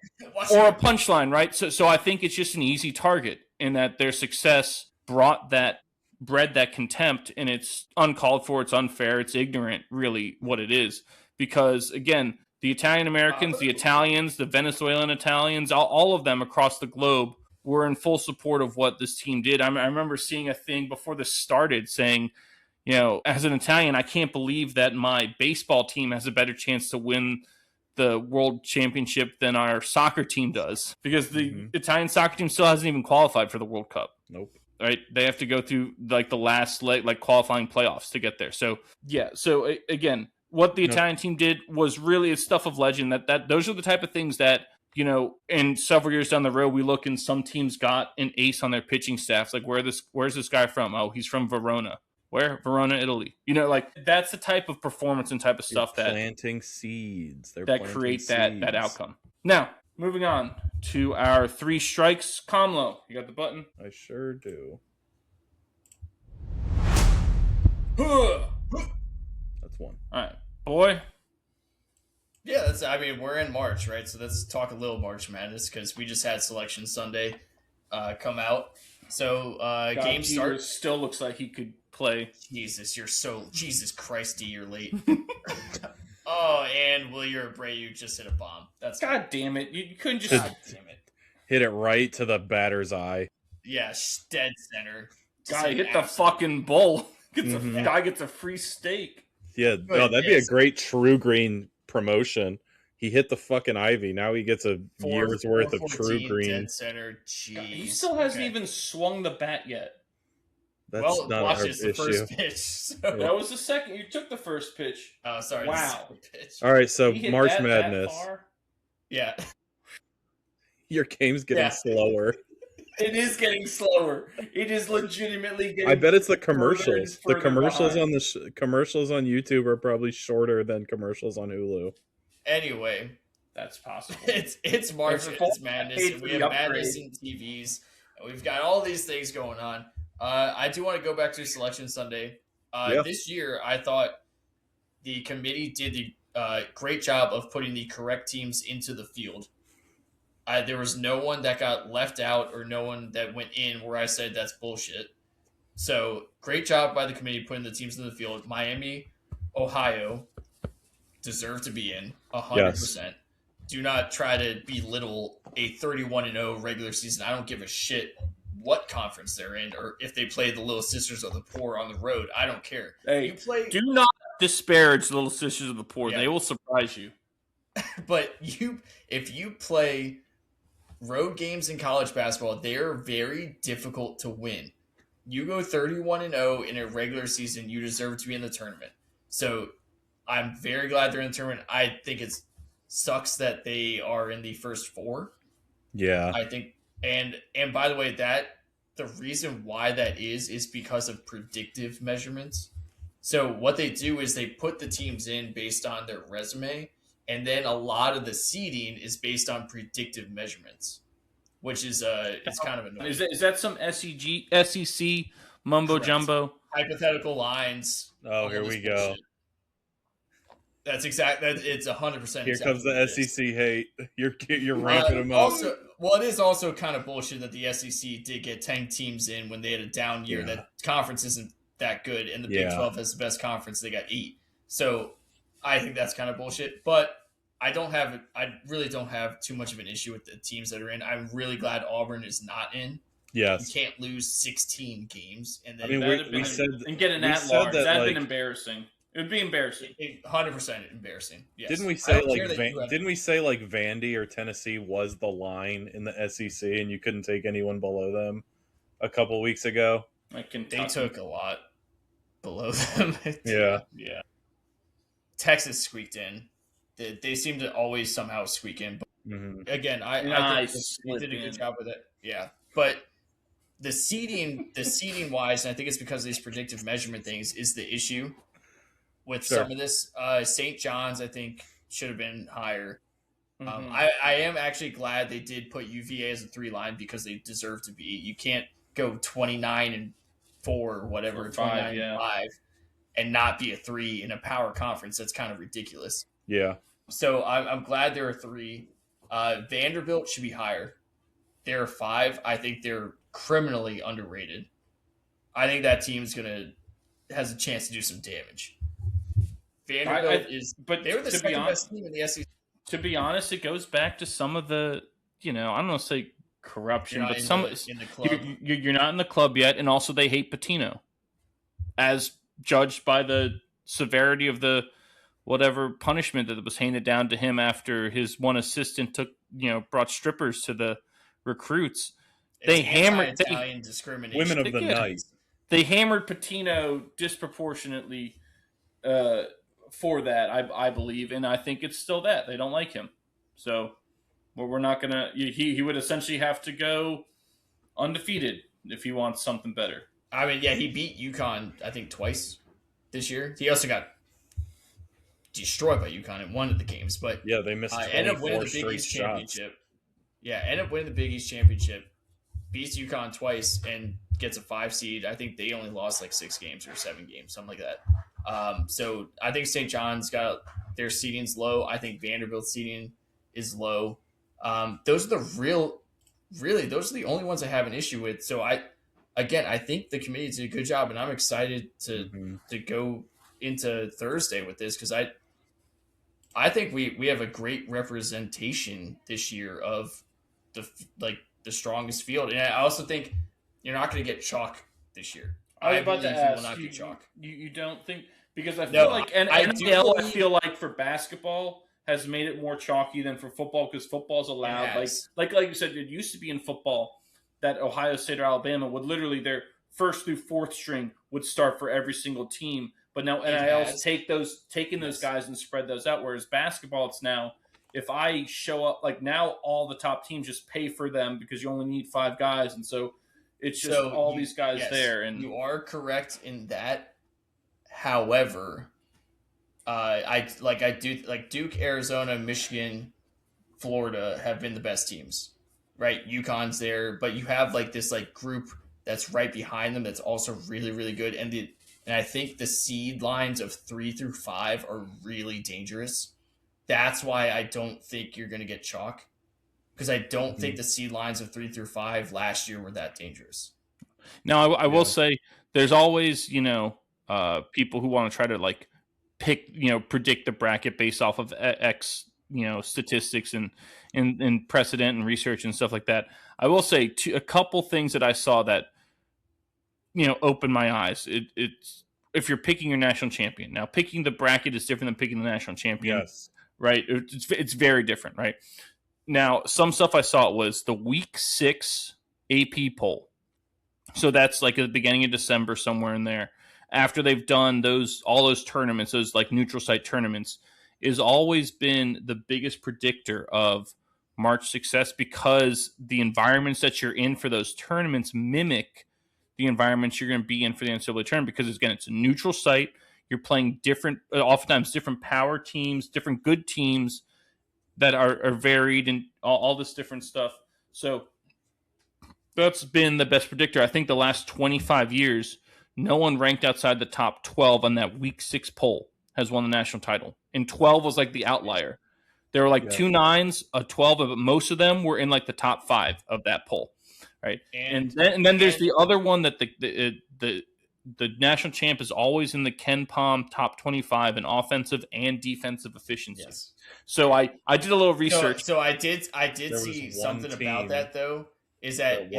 Or a punchline, right? So I think it's just an easy target in that their success bred that contempt, and it's uncalled for, it's unfair, it's ignorant, really what it is. Because again, the Italian Americans, the Italians, the Venezuelan Italians, all of them across the globe were in full support of what this team did. I remember seeing a thing before this started saying, as an Italian, I can't believe that my baseball team has a better chance to win the world championship than our soccer team does, because the Italian soccer team still hasn't even qualified for the World Cup. Nope. Right? They have to go through like the last leg, like qualifying playoffs to get there. So yeah. So again, what the Italian team did was really a stuff of legend. That those are the type of things that, in several years down the road, we look and some teams got an ace on their pitching staffs. Like, where's this guy from? Oh, he's from Verona. Where? Verona, Italy. Like that's the type of performance and type of stuff planting seeds. That create that outcome. Now, moving on to our 3 strikes. Kamlo, you got the button? I sure do. That's one. All right, boy. Yeah, we're in March, right? So let's talk a little March Madness because we just had Selection Sunday come out. So game start still looks like he could play. Jesus Christ, D, you're late. Oh, and Willier Abreu just hit a bomb. That's God damn it! You couldn't just hit it right to the batter's eye. Yeah, dead center. Guy hit the fucking bowl. Guy gets a free steak. Yeah, no, that'd be a great True Green promotion. He hit the fucking ivy. Now he gets a year's worth of True Green. Dead center. Jeez. He still hasn't even swung the bat yet. That's not our the first pitch. So. Yeah. That was the second. You took the first pitch. Oh, sorry. Wow. Pitch. All right, so March Madness. Yeah. Your game's getting slower. It is getting slower. It is legitimately getting. I bet it's the commercials. The commercials behind. On commercials on YouTube are probably shorter than commercials on Hulu. Anyway, that's possible. It's March. It's Madness. And we have Madness in TVs. And we've got all these things going on. I do want to go back to Selection Sunday. This year, I thought the committee did the great job of putting the correct teams into the field. There was no one that got left out or no one that went in where I said that's bullshit. So great job by the committee putting the teams in the field. Miami, Ohio deserve to be in 100%. Yes. Do not try to belittle a 31-0 regular season. I don't give a shit what conference they're in or if they play the Little Sisters of the Poor on the road. I don't care. Hey, do not disparage the Little Sisters of the Poor. Yeah. They will surprise you. But if you play road games in college basketball, they are very difficult to win. You go 31-0 in a regular season, you deserve to be in the tournament. So I'm very glad they're in the tournament. I think it sucks that they are in the first 4. Yeah. I think, and by the way, that the reason why that is because of predictive measurements. So what they do is they put the teams in based on their resume, and then a lot of the seeding is based on predictive measurements, which is it's kind of annoying. Is that some SEC mumbo Correct. jumbo? Hypothetical lines. Oh, here we go. Bullshit. That's it's 100%. Here comes the SEC hate. You're ramping them up. Also, well, it is also kind of bullshit that the SEC did get 10 teams in when they had a down year. Yeah. That conference isn't that good, and the Big 12 has the best conference. They got 8. So I think that's kind of bullshit. But I really don't have too much of an issue with the teams that are in. I'm really glad Auburn is not in. Yes. You can't lose 16 games and then we said and get an at-large. That'd been embarrassing. It would be embarrassing. 100% embarrassing. Yes. Didn't we say like Vandy or Tennessee was the line in the SEC and you couldn't take anyone below them a couple weeks ago? Like they took a lot below them. Yeah. Texas squeaked in. They seem to always somehow squeak in. But again, I think they did a good job with it. Yeah, but the seeding wise, and I think it's because of these predictive measurement things is the issue with some of this. St. John's, I think, should have been higher. I am actually glad they did put UVA as a 3 line because they deserve to be. You can't go 29-4 or whatever, 29-5, and not be a 3 in a power conference. That's kind of ridiculous. Yeah. So I'm glad there are 3. Vanderbilt should be higher. There are 5. I think they're criminally underrated. I think that team has a chance to do some damage. Vanderbilt they're the second best team in the SEC. To be honest, it goes back to some of the, I don't want to say corruption, but in the club. You're not in the club yet, and also they hate Pitino, as judged by the severity of the whatever punishment that was handed down to him after his one assistant brought strippers to the recruits. They hammered Italian discrimination. Women of the night. They hammered Pitino disproportionately for that, I believe, and I think it's still that they don't like him. So, we're not gonna. He would essentially have to go undefeated if he wants something better. I mean, he beat UConn I think twice this year. He also got destroyed by UConn in one of the games, but they missed. Ended up winning the Big East championship. Ended up winning the Big East championship. Beats UConn twice and gets a 5 seed. I think they only lost like 6 games or 7 games, something like that. So I think St. John's got their seeding's low. I think Vanderbilt's seeding is low. Those are those are the only ones I have an issue with. So I think the committee did a good job, and I'm excited to go into Thursday with this because I think we have a great representation this year of the strongest field, and I also think you're not going to get chalk this year. I was about to ask. Will not get chalk. You don't think, because I feel like NIL, I feel like for basketball has made it more chalky than for football because football's allowed. Like you said, it used to be in football that Ohio State or Alabama would literally their first through fourth string would start for every single team. But now NIL's taking those guys and spread those out. Whereas basketball, it's now if I show up, like now all the top teams just pay for them because you only need 5 guys, and so it's just all these guys there. And you are correct in that. However, Duke, Arizona, Michigan, Florida have been the best teams, right? UConn's there, but you have this group that's right behind them that's also really, really good, and I think the seed lines of 3 through 5 are really dangerous. That's why I don't think you're going to get chalk, because I don't think the seed lines of 3 through 5 last year were that dangerous. Now, I will say there's always, people who want to try to predict the bracket based off of X, statistics and precedent and research and stuff like that. I will say a couple things that I saw that, opened my eyes. It's if you're picking your national champion. Now, picking the bracket is different than picking the national champion. Yes. Right? It's very different, right? Now, some stuff I saw was the week 6 AP poll. So that's at the beginning of December, somewhere in there. After they've done all those tournaments, those neutral site tournaments, is always been the biggest predictor of March success because the environments that you're in for those tournaments mimic the environments you're going to be in for the NCAA tournament because, again, it's a neutral site. You're playing different, oftentimes different power teams, different good teams that are varied and all this different stuff. So that's been the best predictor. I think the last 25 years, no one ranked outside the top 12 on that week 6 poll has won the national title. And 12 was like the outlier. There were like 2 9s, a 12, but most of them were in like the top 5 of that poll, right? And then there's the other one that the national champ is always in the Ken Pom top 25 in offensive and defensive efficiency. Yes. So I did a little research. So I did see something about that though. Is it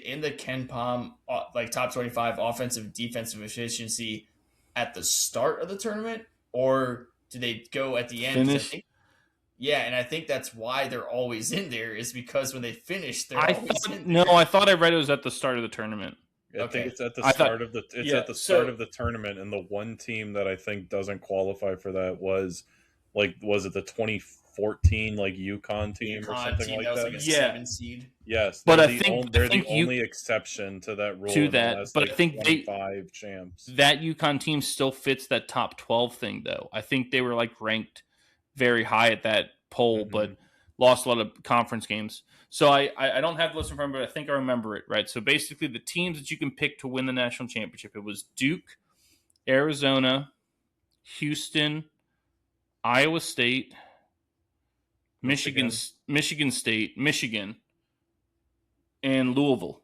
in the Ken Pom like top 25 offensive defensive efficiency at the start of the tournament, or do they go at the end? Finish. And I think that's why they're always in there is because when they finish, they're always in there. No, I thought I read it was at the start of the tournament. I think it's at the start of the tournament, and the one team that I think doesn't qualify for that was it the 2014 like UConn team or something like that? Like a 7 seed. Yes, but I think they're the only exception to that rule. To that, but I think 25 champs. That UConn team still fits that top 12 thing, though. I think they were like ranked very high at that poll, but lost a lot of conference games. So I don't have the list in front of me, but I think I remember it, right? So basically the teams that you can pick to win the national championship, it was Duke, Arizona, Houston, Iowa State, Michigan State, Michigan, and Louisville.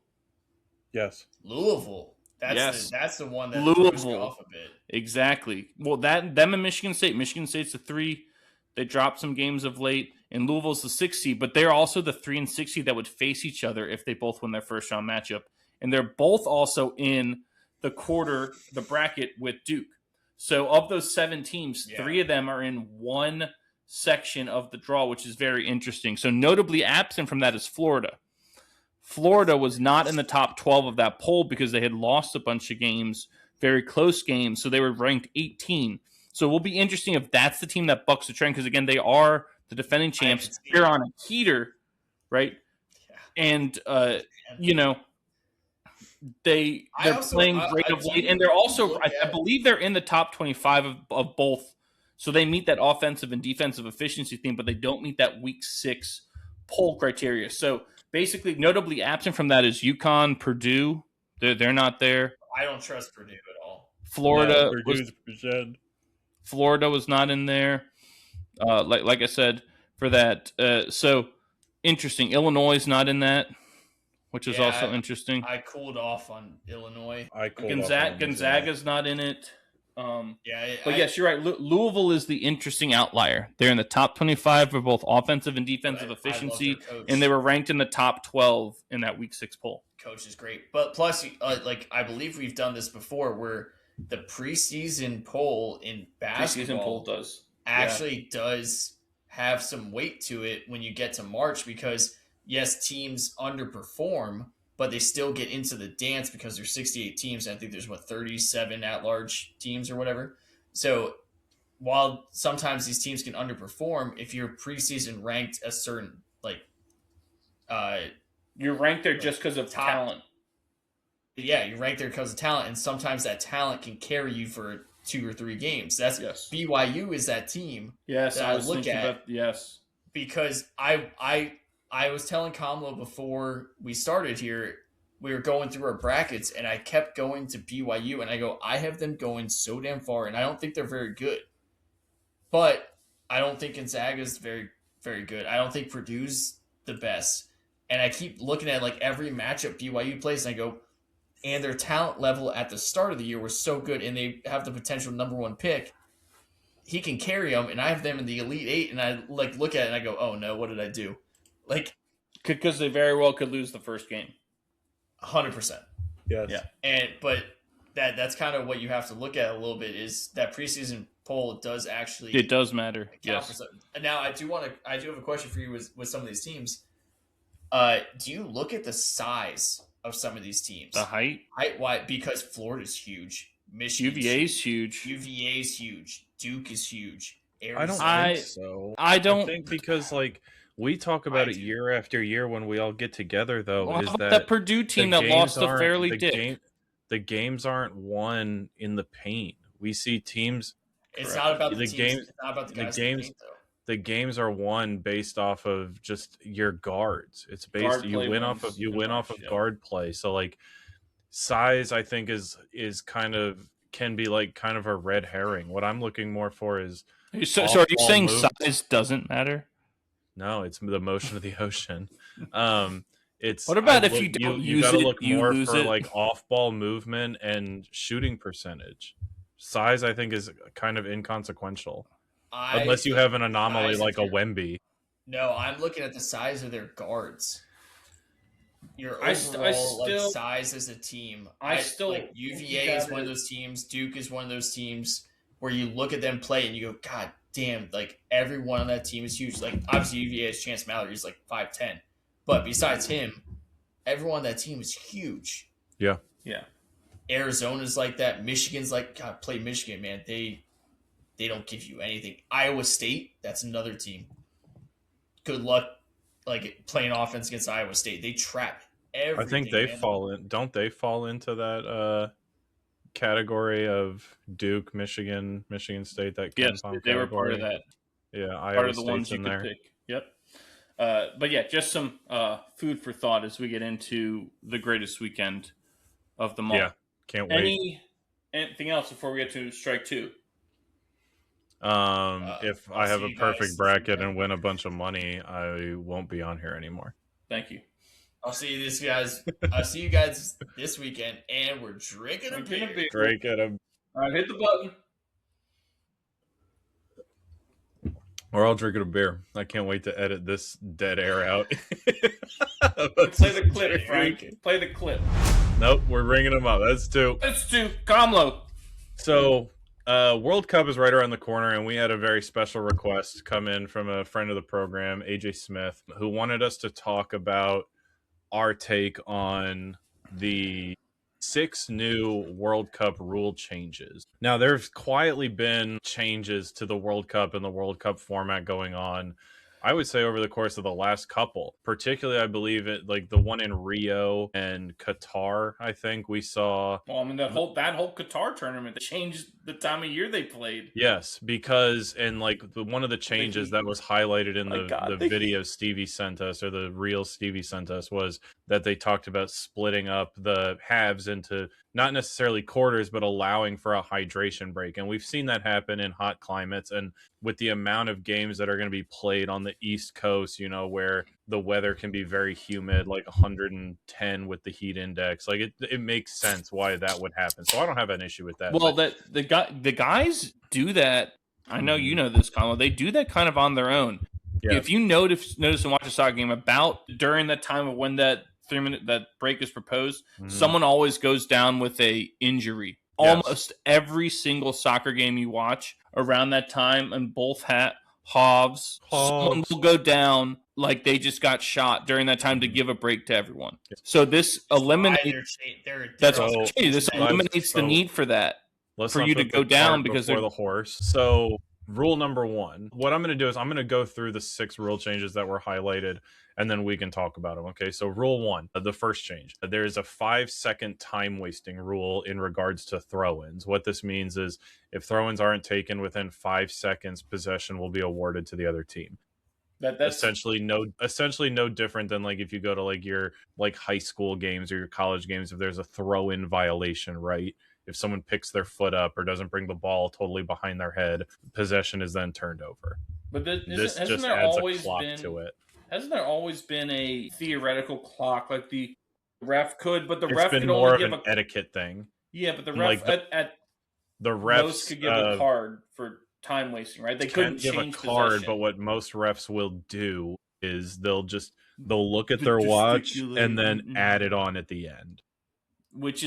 Yes. Louisville. That's the one that throws me off a bit. Exactly. Well, them and Michigan State. Michigan State's the 3. They dropped some games of late, and Louisville's the 6 seed, but they're also the 3 and 6 seed that would face each other if they both win their first round matchup. And they're both also in the bracket with Duke. So of those 7 teams, 3 of them are in one section of the draw, which is very interesting. So notably absent from that is Florida. Florida was not in the top 12 of that poll because they had lost a bunch of games, very close games, so they were ranked 18. So it will be interesting if that's the team that bucks the trend because, again, they are the defending champs. They're on a heater, right? Yeah. And, they're playing great of late. And they're also, I believe they're in the top 25 of both. So they meet that offensive and defensive efficiency theme, but they don't meet that week 6 poll criteria. So basically, notably absent from that is UConn, Purdue. They're not there. I don't trust Purdue at all. Florida. No, Florida was not in there. Like I said, for that. So interesting. Illinois is not in that, which is also interesting. I cooled off on Illinois. Gonzaga's not in it. But yes, you're right. Louisville is the interesting outlier. They're in the top 25 for both offensive and defensive efficiency, and they were ranked in the top 12 in that week 6 poll. Coach is great. But plus, I believe we've done this before where the preseason poll in basketball does have some weight to it when you get to March because, yes, teams underperform, but they still get into the dance because there's 68 teams. And I think there's 37 at-large teams or whatever. So while sometimes these teams can underperform, if you're preseason ranked a certain you're ranked there just because of talent. Yeah, you're ranked there because of talent, and sometimes that talent can carry you for 2 or 3 games. BYU is that team. Yes, that I was looking at. Yes, because I was telling Kamala before we started here, we were going through our brackets, and I kept going to BYU, and I go, I have them going so damn far, and I don't think they're very good. But I don't think Gonzaga's very, very good. I don't think Purdue's the best. And I keep looking at every matchup BYU plays, and I go, and their talent level at the start of the year was so good, and they have the potential number 1 pick. He can carry them, and I have them in the Elite 8, and I look at it and I go, oh no, what did I do? Because they very well could lose the first game. 100%. Yes. Yeah. But that's kind of what you have to look at a little bit is that preseason poll does actually. It does matter. Yes. Now I do have a question for you with some of these teams. Do you look at the size of some of these teams? The height? Why? Because Florida's huge. UVA's huge. UVA's huge. Duke is huge. I don't think so. I don't think because We talk about it year after year when we all get together, though. Well, is how about that that Purdue team that lost to Fairleigh the Dick? The games aren't won in the paint. We see teams. It's not about the teams. Games. It's not about the guys games. in the paint, though. The games are won based off of just your guards. It's based you win off of guard play. So like size, I think is kind of can be like kind of a red herring. What I'm looking more for is so are you saying size doesn't matter? No, it's the motion of the ocean. It's what about if you don't use it? You gotta look more for it? like off-ball movement and shooting percentage. Size, I think, is kind of inconsequential, unless you have an anomaly like a Wemby. No, I'm looking at the size of their guards. Your overall size as a team. UVA is one of those teams. Duke is one of those teams where you look at them play and you go, God damn! Like everyone on that team is huge. Like obviously UVA has Chance Mallory is like 5'10", but besides him, everyone on that team is huge. Yeah. Arizona's like that. Michigan's like, God, play Michigan, man. They don't give you anything. Iowa State, that's another team. Good luck, like playing offense against Iowa State. They trap everything. I think they fall in. Don't they fall into that category of Duke, Michigan State? That yes, they were part of that. Yeah, part Iowa of the State's ones you in could there. pick. Yep. But yeah, just some food for thought as we get into the greatest weekend of them all. Yeah, can't wait. Anything else before we get to strike two? If I have a perfect bracket and win a bunch of money, I won't be on here anymore. Thank you. I'll see you guys. I'll see you guys this weekend, and we're drinking a beer. Drinking a. All right, hit the button. We're all drinking a beer. I can't wait to edit this dead air out. Play the clip, Frank. Play the clip. Nope, we're ringing them up. That's two. That's two. Comlo. So, World Cup is right around the corner, and we had a very special request come in from a friend of the program, AJ Smith, who wanted us to talk about our take on the 6 new World Cup rule changes. Now, there's quietly been changes to the World Cup and the World Cup format going on, I would say, over the course of the last couple. Particularly, I believe it like the one in Rio and Qatar. I think we saw. Well, I mean that whole Qatar tournament, they changed the time of year they played. Yes, because one of the changes that was highlighted in the video Stevie sent us, or the reel Stevie sent us, was that they talked about splitting up the halves into not necessarily quarters, but allowing for a hydration break. And we've seen that happen in hot climates. And with the amount of games that are going to be played on the East Coast, where the weather can be very humid, like 110 with the heat index, like it makes sense why that would happen. So I don't have an issue with that. Well, the guys do that. I know you know this, Conlo. They do that kind of on their own. Yeah. If you notice and watch a soccer game about during the time of when that 3-minute that break is proposed, someone always goes down with a injury. Yes. Almost every single soccer game you watch around that time, and both halves, someone will go down like they just got shot during that time to give a break to everyone. So this eliminates the need for that. For you to go down because they're the horse. So rule number 1, what I'm going to do is I'm going to go through the 6 rule changes that were highlighted, and then we can talk about them. Okay, so rule 1, the first change. There is a 5-second time wasting rule in regards to throw-ins. What this means is if throw-ins aren't taken within 5 seconds, possession will be awarded to the other team. That's essentially no different than like if you go to like your like high school games or your college games, if there's a throw-in violation, right? If someone picks their foot up or doesn't bring the ball totally behind their head, possession is then turned over. But this just adds a clock to it. Hasn't there always been a theoretical clock, like the ref could, but the it's ref been could more only of give an etiquette thing. Yeah, but the ref the refs most could give a card for time wasting, right? They couldn't give change a card, possession. But what most refs will do is they'll look at their watch and then add it on at the end. Which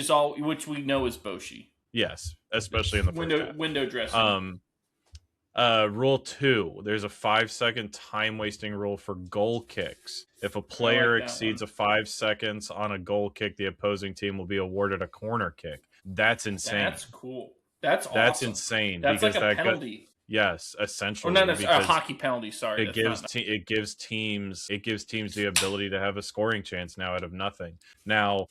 we know is Boshi. Yes, especially in the first window dressing. Rule 2, there's a 5-second time wasting rule for goal kicks. If a player exceeds a 5 seconds on a goal kick, the opposing team will be awarded a corner kick. That's insane. That's cool. That's awesome. That's insane. That's because like a penalty. Yes, Or essentially, not necessarily a because hockey penalty. Sorry, it gives teams the ability to have a scoring chance now out of nothing. Now,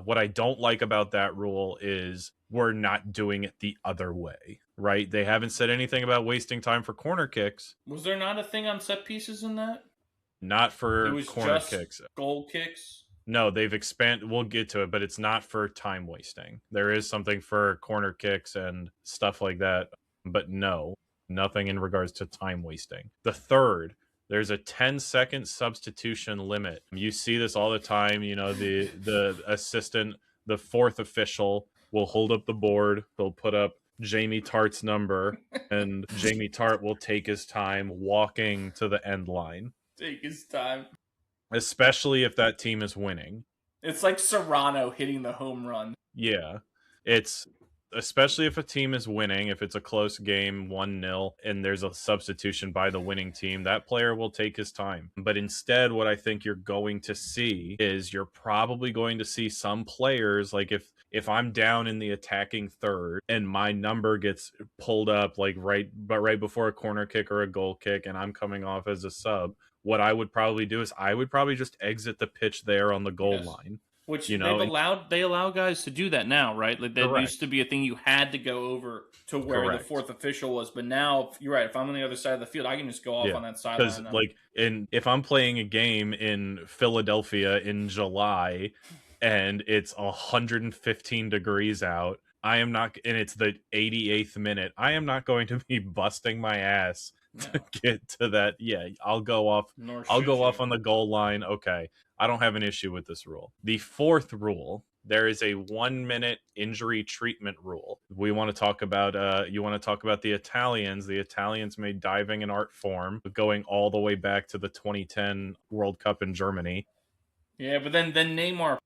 what I don't like about that rule is we're not doing it the other way, right? They haven't said anything about wasting time for corner kicks. Was there not a thing on set pieces in that? Not It for was corner just kicks. goal kicks. No, they've expanded. We'll get to it, but it's not for time wasting. There is something for corner kicks and stuff like that, but no, nothing in regards to time wasting. The third, there's a 10-second substitution limit. You see this all the time. You know, the assistant, the fourth official will hold up the board. They'll put up Jamie Tart's number, and Jamie Tart will take his time walking to the end line. Take his time. Especially if that team is winning. It's like Serrano hitting the home run. Yeah. It's especially if a team is winning, if it's a close game, 1-0, and there's a substitution by the winning team, that player will take his time. But instead, what I think you're going to see is you're probably going to see some players, like if I'm down in the attacking third and my number gets pulled up like right before a corner kick or a goal kick and I'm coming off as a sub, what I would probably do is I would probably just exit the pitch there on the goal line. Which you know, they allow guys to do that now, right? Like that used to be a thing you had to go over to where the fourth official was, but now you're right. If I'm on the other side of the field, I can just go off on that sideline. Because if I'm playing a game in Philadelphia in July and it's 115 degrees out, I am not, and it's the 88th minute, I am not going to be busting my ass to get to that. Yeah, I'll go off on the goal line. Okay. I don't have an issue with this rule. The fourth rule, there is a 1-minute injury treatment rule. We want to talk about you want to talk about the Italians. The Italians made diving an art form going all the way back to the 2010 World Cup in Germany. Yeah, but then Neymar.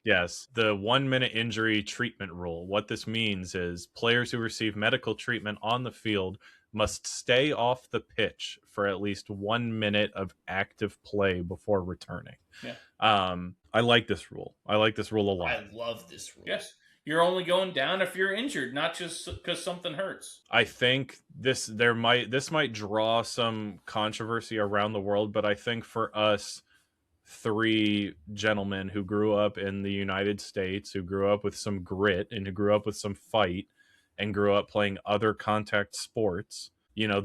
Yes, the 1-minute injury treatment rule. What this means is players who receive medical treatment on the field must stay off the pitch for at least 1 minute of active play before returning. Yeah. I like this rule. I like this rule a lot. I love this rule. Yes. You're only going down if you're injured, not just because something hurts. I think this might draw some controversy around the world, but I think for us three gentlemen who grew up in the United States, who grew up with some grit and who grew up with some fight and grew up playing other contact sports, you know,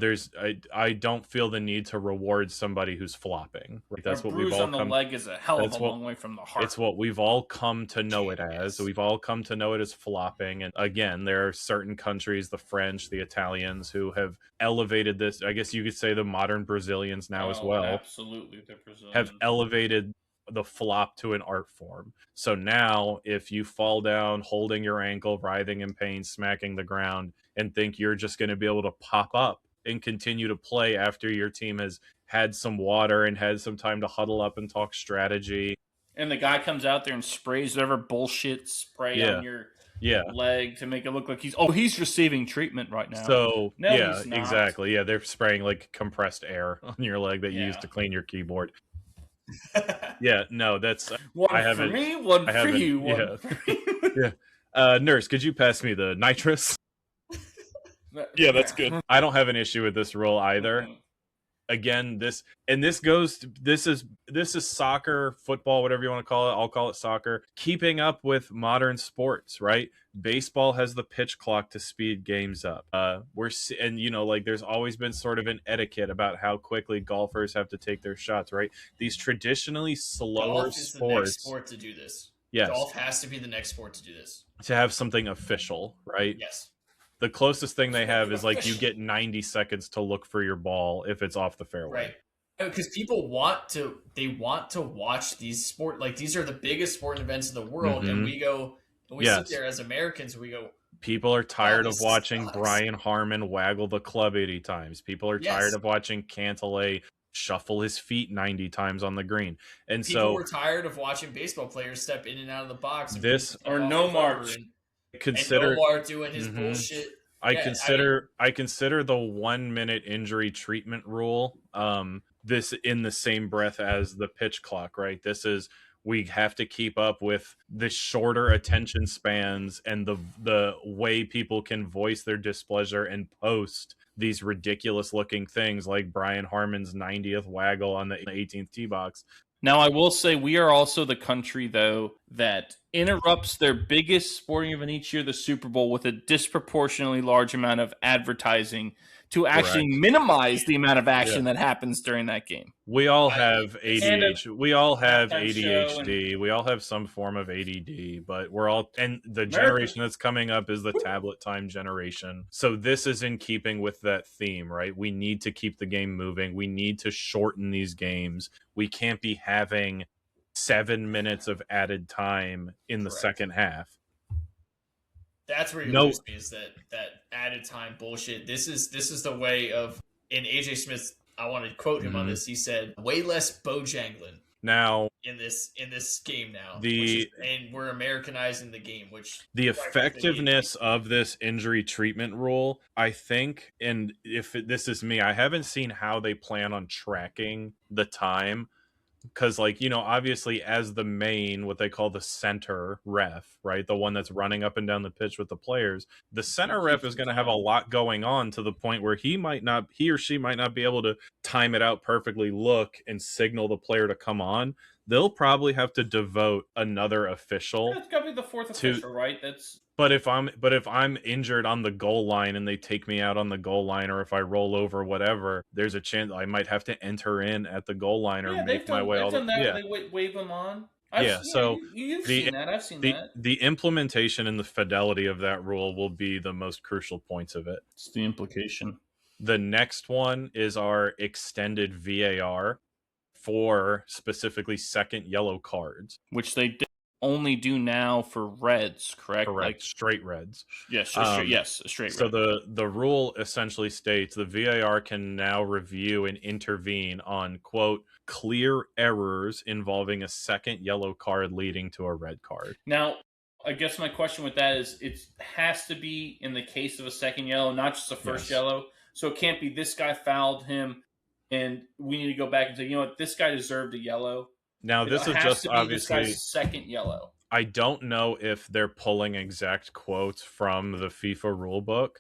I don't feel the need to reward somebody who's flopping. Right? That's what we've all on the leg is a hell of a long way from the heart. It's what we've all come to know it as. We've all come to know it as flopping. And again, there are certain countries, the French, the Italians, who have elevated this. I guess you could say the modern Brazilians now as well. Absolutely, the Brazilians have elevated the flop to an art form. So now if you fall down holding your ankle, writhing in pain, smacking the ground, and think you're just going to be able to pop up and continue to play after your team has had some water and had some time to huddle up and talk strategy, and the guy comes out there and sprays whatever bullshit spray on your leg to make it look like he's receiving treatment right now. So no, he's not. Exactly. Yeah, they're spraying like compressed air on your leg that you use to clean your keyboard. Yeah, no, that's one for me, one for you. One for you. Yeah. Nurse, could you pass me the nitrous? Yeah, that's good. I don't have an issue with this rule either. Again, this is soccer, football, whatever you want to call it. I'll call it soccer. Keeping up with modern sports, right? Baseball has the pitch clock to speed games up. There's always been sort of an etiquette about how quickly golfers have to take their shots, right? These traditionally slower Golf is sports. The next sport to do this. Yes. Golf has to be the next sport to do this. To have something official, right? Yes. The closest thing they have is like you get 90 seconds to look for your ball if it's off the fairway. Right. Because people want to watch these these are the biggest sporting events in the world, and we sit there as Americans, we go, people are tired of watching Brian Harmon waggle the club 80 times. People are tired of watching Cantlay shuffle his feet 90 times on the green. And people were tired of watching baseball players step in and out of the box. And Nomar doing his bullshit. I consider the 1 minute injury treatment rule this in the same breath as the pitch clock, right? This is We have to keep up with the shorter attention spans and the way people can voice their displeasure and post these ridiculous looking things like Brian Harmon's 90th waggle on the 18th tee box. Now, I will say we are also the country, though, that interrupts their biggest sporting event each year, the Super Bowl, with a disproportionately large amount of advertising to actually minimize the amount of action that happens during that game. We all have ADHD. We all have halftime ADHD. We all have some form of ADD, but we're all, and the generation that's coming up is the tablet time generation. So this is in keeping with that theme, right? We need to keep the game moving. We need to shorten these games. We can't be having 7 minutes of added time in the second half. That's where you lose me, is that added time bullshit. This is the way of, in AJ Smith's, I want to quote him on this. He said, "Way less Bojangling now in this game now." And we're Americanizing the game, which the effectiveness of this injury treatment rule, I think, and if this is me, I haven't seen how they plan on tracking the time. Because, like, you know, obviously as the main, what they call the center ref, right? The one that's running up and down the pitch with the players. The center ref is going to have a lot going on to the point where he or she might not be able to time it out perfectly, look and signal the player to come on. They'll probably have to devote another official. It's got to be the fourth official, right? But if I'm injured on the goal line and they take me out on the goal line, or if I roll over, whatever, there's a chance I might have to enter in at the goal line or make my way all the way. Yeah, they wave them on. You've seen that. I've seen that. The implementation and the fidelity of that rule will be the most crucial points of it. It's the implication. The next one is our extended VAR for specifically second yellow cards, which they only do now for reds, correct? Correct. Straight reds. Yes, straight so red. the rule essentially states the VAR can now review and intervene on, quote, clear errors involving a second yellow card leading to a red card. Now, I guess my question with that is it has to be in the case of a second yellow, not just a first yellow. So it can't be this guy fouled him and we need to go back and say, you know what, this guy deserved a yellow. Now, this is just obviously this second yellow. I don't know if they're pulling exact quotes from the FIFA rulebook,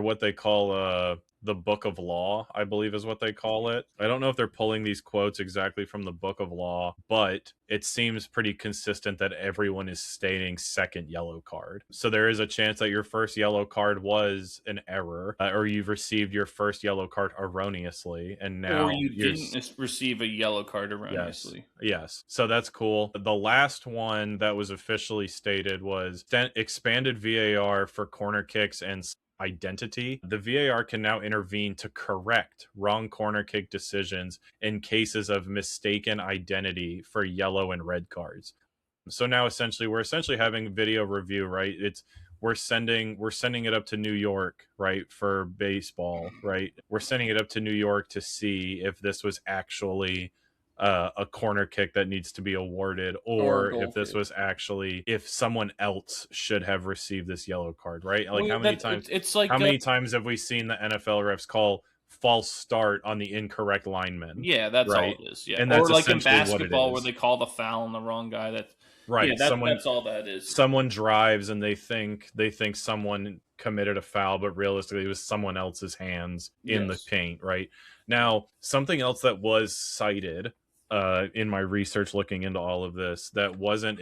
what they call the Book of Law, I believe is what they call it. I don't know if they're pulling these quotes exactly from the Book of Law, but it seems pretty consistent that everyone is stating second yellow card. So there is a chance that your first yellow card was an error, or you've received your first yellow card erroneously, and now or you didn't receive a yellow card erroneously. Yes. So that's cool. The last one that was officially stated was expanded VAR for corner kicks and identity. The VAR can now intervene to correct wrong corner kick decisions in cases of mistaken identity for yellow and red cards. So now we're essentially having video review, right? We're sending it up to New York, right, for baseball, right? We're sending it up to New York to see if this was actually a corner kick that needs to be awarded, or if this was actually, if someone else should have received this yellow card, right? Like, how many times have we seen the NFL refs call false start on the incorrect lineman? Yeah, that's right? all it is. Yeah, and that's or like in basketball basketball where they call the foul on the wrong guy. That's right. Yeah, that's all that is. Someone drives and they think someone committed a foul, but realistically it was someone else's hands in the paint, right? Now, something else that was cited in my research looking into all of this that wasn't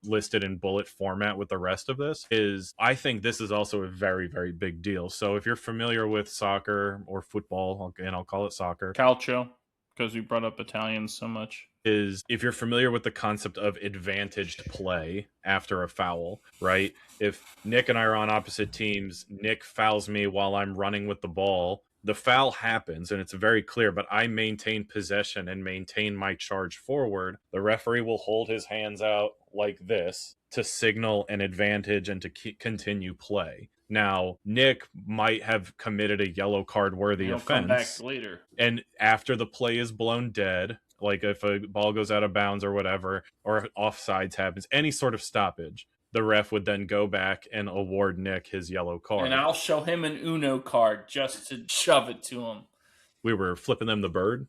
listed in bullet format with the rest of this is, I think this is also a very, very big deal. So if you're familiar with soccer or football, and I'll call it soccer. Calcio, because we brought up Italians so much. Is if you're familiar with the concept of advantaged play after a foul, right? If Nick and I are on opposite teams, Nick fouls me while I'm running with the ball. The foul happens and it's very clear, but I maintain possession and maintain my charge forward. The referee will hold his hands out like this to signal an advantage and to continue play. Now, Nick might have committed a yellow card worthy offense. Come back later. And after the play is blown dead, like if a ball goes out of bounds or whatever, or offsides happens, any sort of stoppage, the ref would then go back and award Nick his yellow card. And I'll show him an Uno card just to shove it to him. We were flipping them the bird.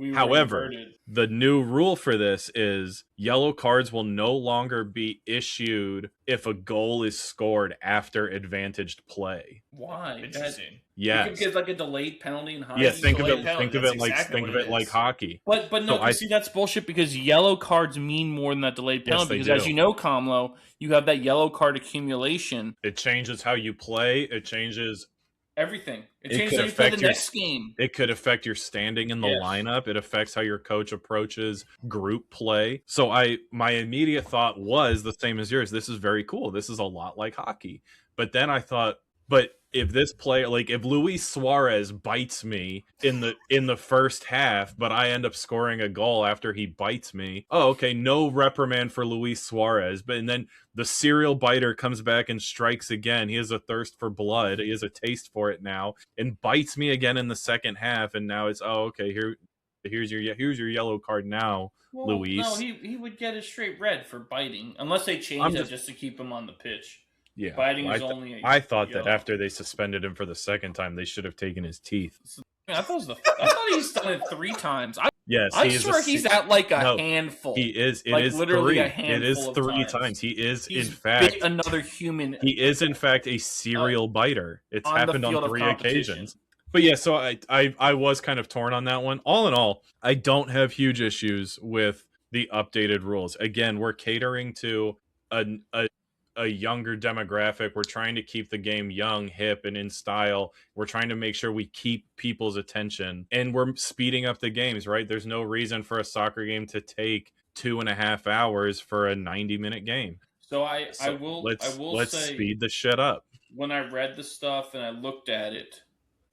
We were However, inverted. the new rule for this is yellow cards will no longer be issued if a goal is scored after advantaged play. Why? Interesting. You could Yes. get like a delayed penalty in hockey. Yeah, think of Delayed it penalty, think of that's it like exactly think of what it it like is. hockey. But no, So see, that's bullshit because yellow cards mean more than that delayed Yes, penalty. they Because as do. you know, Kamlo, you have that yellow card accumulation. It changes how you play, it changes Everything. It It changes could how you play the affect your- next game. it could affect your standing in the Yes. lineup. It affects how your coach approaches group play. So my immediate thought was the same as yours. This is very cool. This is a lot like hockey. But then I thought, but if this player, like if Luis Suarez bites me in the first half, but I end up scoring a goal after he bites me, oh, okay, no reprimand for Luis Suarez. But and then the serial biter comes back and strikes again. He has a thirst for blood. He has a taste for it now, and bites me again in the second half. And now it's, oh, okay, here's your yellow card now, Well, Luis. no, he would get a straight red for biting, unless they change that just to keep him on the pitch. Yeah, Biting well, is only a I thought yellow. that after they suspended him for the second time, they should have taken his teeth. I thought he's done it 3 times. Yes, I he is swear he's at like a handful. He is. It Like, is literally 3. a handful It is of 3 times. times. He is He's in fact bit another human. He is in fact a serial biter. It's on the happened on field of 3 competition. occasions. But yeah, so I was kind of torn on that one. All in all, I don't have huge issues with the updated rules. Again, we're catering to a younger demographic. We're trying to keep the game young, hip, and in style. We're trying to make sure we keep people's attention, and we're speeding up the games, right? There's no reason for a soccer game to take 2.5 hours for a 90-minute game. So I will let's say, speed the shit up. when I read the stuff and I looked at it,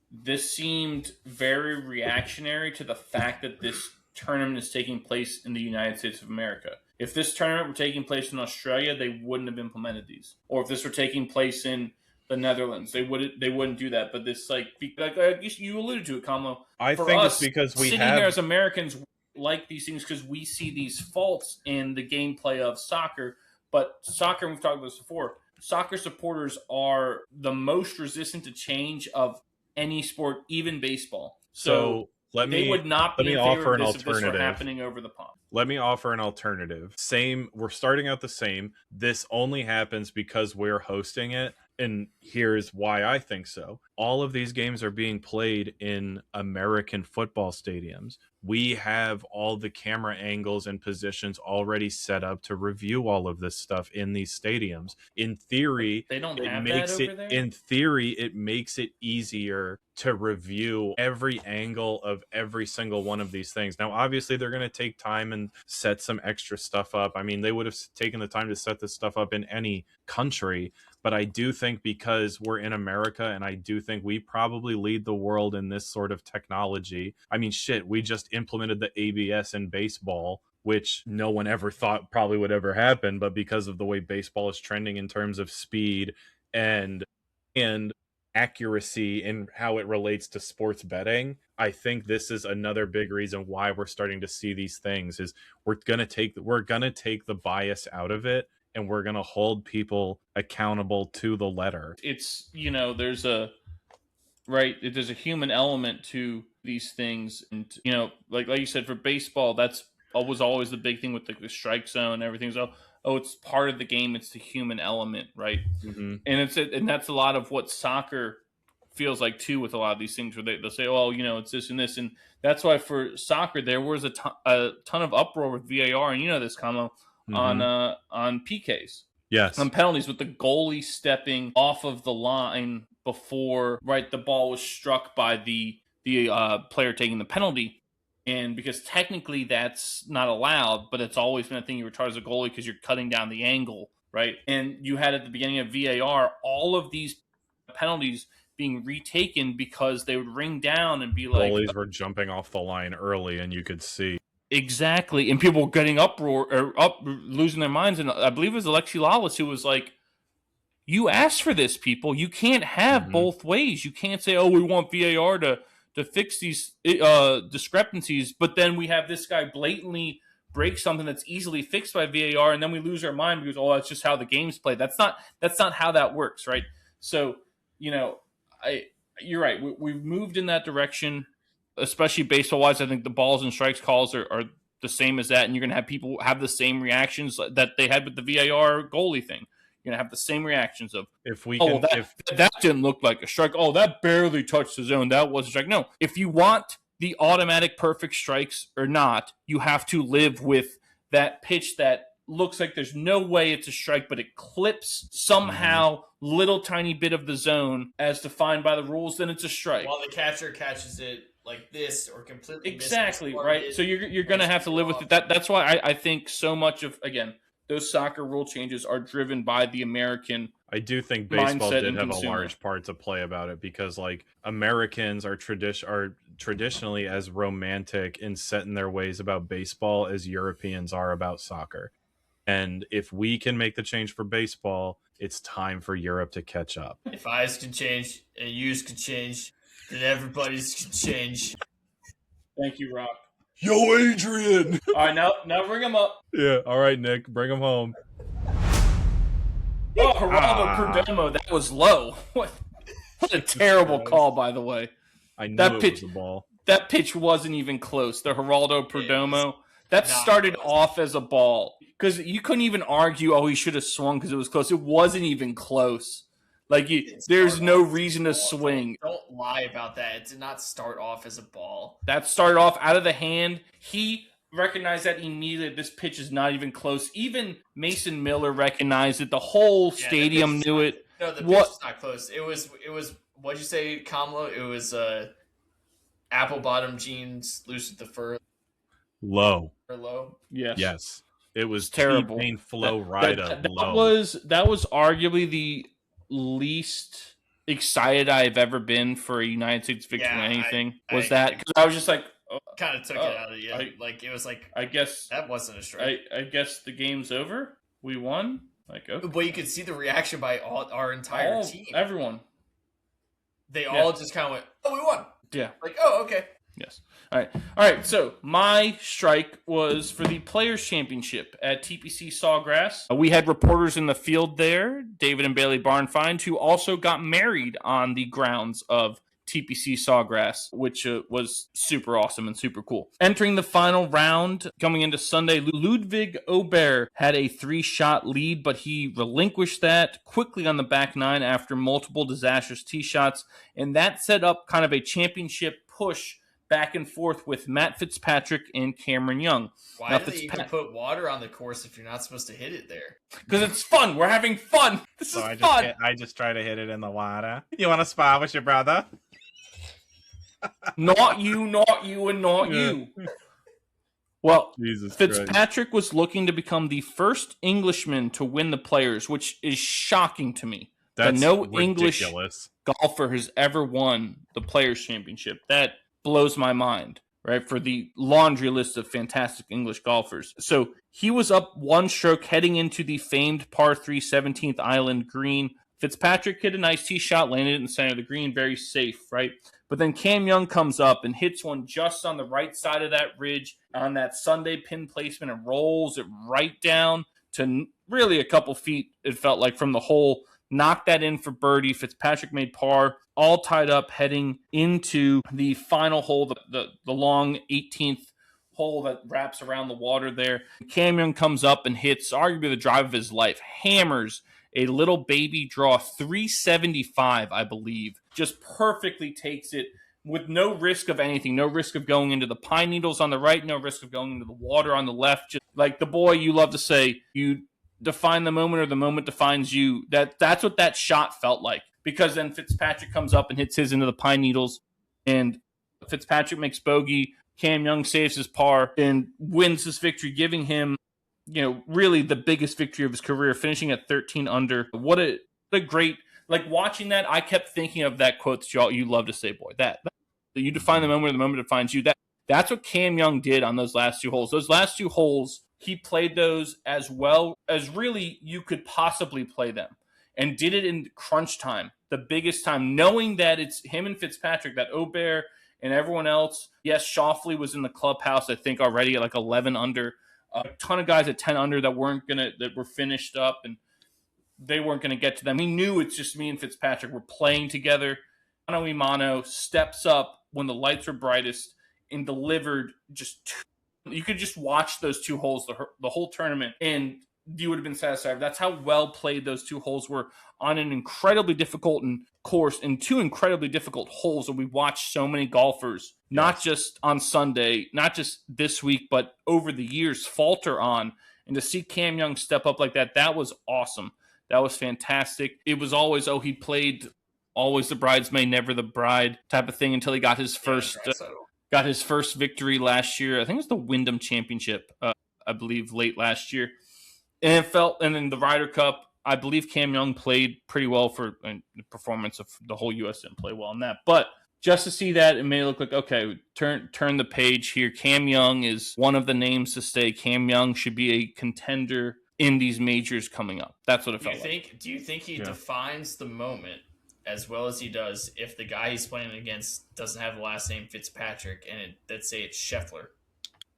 this seemed very reactionary to the fact that this tournament is taking place in the United States of America. If this tournament were taking place in Australia, they wouldn't have implemented these. Or if this were taking place in the Netherlands, they wouldn't do that. But this, like you alluded to it, Kamlo. I For think us, it's because we sitting have here as Americans like these things because we see these faults in the gameplay of soccer. But soccer, we've talked about this before, soccer supporters are the most resistant to change of any sport, even baseball. So they would not be in favor of this if this were happening over the pond. Let me offer an alternative. We're starting out the same. This only happens because we're hosting it, and here's why I think so. All of these games are being played in American football stadiums. We have all the camera angles and positions already set up to review all of this stuff in these stadiums. In theory, they don't have that over there? In theory, it makes it easier to review every angle of every single one of these things. Now, obviously, they're going to take time and set some extra stuff up. I mean, they would have taken the time to set this stuff up in any country. But I do think because we're in America, and I do think we probably lead the world in this sort of technology. I mean, shit, we just implemented the ABS in baseball, which no one ever thought probably would ever happen. But because of the way baseball is trending in terms of speed and accuracy and how it relates to sports betting, I think this is another big reason why we're starting to see these things. Is we're gonna take the bias out of it, and we're going to hold people accountable to the letter. It's, there's a human element to these things. And, like you said, for baseball, that's was always the big thing with the strike zone and everything. So, it's part of the game. It's the human element, right? Mm-hmm. And that's a lot of what soccer feels like too, with a lot of these things where they'll say, oh, it's this and this. And that's why for soccer, there was a ton of uproar with VAR. And this, Kamo, on PKs. Yes. On penalties, with the goalie stepping off of the line before the ball was struck by the player taking the penalty. And because technically that's not allowed, but it's always been a thing you retard as a goalie because you're cutting down the angle, right? And you had at the beginning of VAR all of these penalties being retaken because they would ring down and be like, goalies were jumping off the line early, and you could see. Exactly, and people were getting losing their minds. And I believe it was Alexi Lawless who was like, "You asked for this, people. You can't have both ways. You can't say, oh, we want VAR to fix these discrepancies, but then we have this guy blatantly break something that's easily fixed by VAR, and then we lose our mind because, oh, that's just how the game's played. That's not how that works, right? So, you're right. We've moved in that direction. especially baseball wise. I think the balls and strikes calls are the same as that, and you're going to have people have the same reactions that they had with the VAR goalie thing. You're going to have the same reactions of, that didn't look like a strike. Oh, that barely touched the zone. That was a strike. No, if you want the automatic perfect strikes or not, you have to live with that pitch that looks like there's no way it's a strike, but it clips somehow little tiny bit of the zone as defined by the rules, then it's a strike. While the catcher catches it like this or completely exactly right. So you're going to have to live with it. That's why I think so much of, again, those soccer rule changes are driven by the American. I do think baseball did have a large part to play about it, because like Americans are traditionally as romantic and set in their ways about baseball as Europeans are about soccer. And if we can make the change for baseball, it's time for Europe to catch up. If eyes can change and yous can change, then everybody's can change. Thank you, Rock. Yo, Adrian! All right, now bring him up. Yeah, all right, Nick, bring him home. Oh, Geraldo Perdomo, that was low. What a terrible call, by the way. I knew it was a ball. That pitch wasn't even close. The Geraldo Perdomo, that started off as a ball. Because you couldn't even argue, he should have swung because it was close. It wasn't even close. Like, there's no reason to swing. Don't lie about that. It did not start off as a ball. That started off out of the hand. He recognized that immediately. This pitch is not even close. Even Mason Miller recognized it. The whole stadium knew it. No, the pitch is not close. It was. What'd you say, Kamala? It was apple bottom jeans, loose with the fur. Low. Or low. Yes. It was terrible. T-Pain Flow Rida. That was arguably the least excited I've ever been for a United States victory in anything. Because I was just like, kind of took it out of you. Like it was like, I guess that wasn't a strike. I guess the game's over. We won. Like, okay. But you could see the reaction by our entire team. Everyone. They all just kind of went, "Oh, we won." Yeah. Like, oh, okay. Yes. All right. So my strike was for the Players' Championship at TPC Sawgrass. We had reporters in the field there, David and Bailey Barnfind, who also got married on the grounds of TPC Sawgrass, which was super awesome and super cool. Entering the final round, coming into Sunday, Ludwig Aubert had a 3-shot lead, but he relinquished that quickly on the back nine after multiple disastrous tee shots, and that set up kind of a championship push back and forth with Matt Fitzpatrick and Cameron Young. Why do they even put water on the course if you're not supposed to hit it there? Because it's fun. We're having fun. This is fun. I just try to hit it in the water. You want to spar with your brother? Not you, and not you. Well, Fitzpatrick was looking to become the first Englishman to win the Players, which is shocking to me. That's no ridiculous. English golfer has ever won the Players' Championship. That blows my mind, right? For the laundry list of fantastic English golfers. So he was up one stroke heading into the famed par 3 17th Island green. Fitzpatrick hit a nice tee shot, landed it in the center of the green, very safe, right? But then Cam Young comes up and hits one just on the right side of that ridge on that Sunday pin placement and rolls it right down to really a couple feet, it felt like, from the hole. Knocked that in for birdie. Fitzpatrick made par, all tied up heading into the final hole, the long 18th hole that wraps around the water there. Cam Young comes up and hits arguably the drive of his life, hammers a little baby draw, 375, I believe. Just perfectly takes it with no risk of anything, no risk of going into the pine needles on the right, no risk of going into the water on the left. Just like the boy you love to say, you define the moment or the moment defines you. That's what that shot felt like, because then Fitzpatrick comes up and hits his into the pine needles, and Fitzpatrick makes bogey. Cam Young saves his par and wins this victory, giving him, really the biggest victory of his career, finishing at 13 under. What a great, like, watching that, I kept thinking of that quote that you love to say, boy, that you define the moment or the moment defines you. That's what Cam Young did on those last two holes. Those last two holes, he played those as well as really you could possibly play them, and did it in crunch time, the biggest time, knowing that it's him and Fitzpatrick, that Aubert and everyone else. Yes, Schauffele was in the clubhouse, I think, already at like 11 under. A ton of guys at 10 under that were finished up, and they weren't going to get to them. He knew it's just me and Fitzpatrick were playing together. Mano Imano steps up when the lights were brightest and delivered you could just watch those 2 holes the whole tournament and you would have been satisfied. That's how well played those 2 holes were on an incredibly difficult course and 2 incredibly difficult holes. And we watched so many golfers, not just on Sunday, not just this week, but over the years falter on. And to see Cam Young step up like that, that was awesome. That was fantastic. It was always, he played always the bridesmaid, never the bride type of thing until he got his first victory last year. I think it was the Wyndham Championship, I believe, late last year. And then the Ryder Cup, I believe Cam Young played pretty well for the performance of the whole U.S. didn't play well in that. But just to see that, it made it look like, okay, turn the page here. Cam Young is one of the names to stay. Cam Young should be a contender in these majors coming up. That's what it felt like. Do you think he defines the moment as well as he does if the guy he's playing against doesn't have the last name Fitzpatrick and let's say it's Scheffler?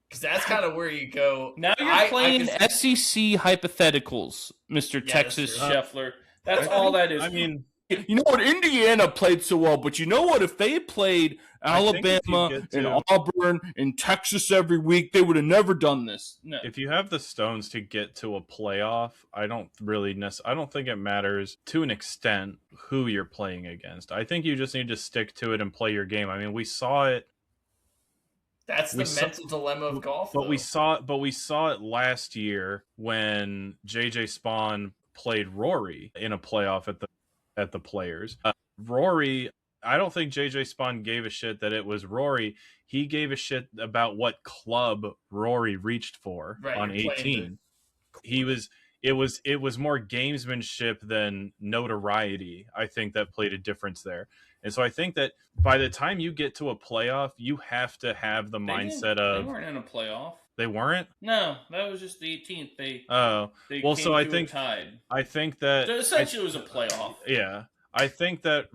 Because that's kind of where you go. Now you're playing SEC hypotheticals, Mr. Texas Scheffler. That's all that is. I mean, you know what? Indiana played so well, but you know what? If they played Alabama and Auburn and Texas every week, they would have never done this. No. If you have the stones to get to a playoff, I don't think it matters to an extent who you're playing against. I think you just need to stick to it and play your game. I mean, we saw it. That's the mental dilemma of golf. But we saw it last year when JJ Spawn played Rory in a playoff at the Players. Rory, I don't think JJ Spawn gave a shit that it was Rory. He gave a shit about what club Rory reached for on 18. It was more gamesmanship than notoriety, I think, that played a difference there. And so I think that by the time you get to a playoff, you have to have the mindset of... They weren't in a playoff. They weren't? No, that was just the 18th. They so I think tied. I think that... So essentially, it was a playoff. Yeah. I think that...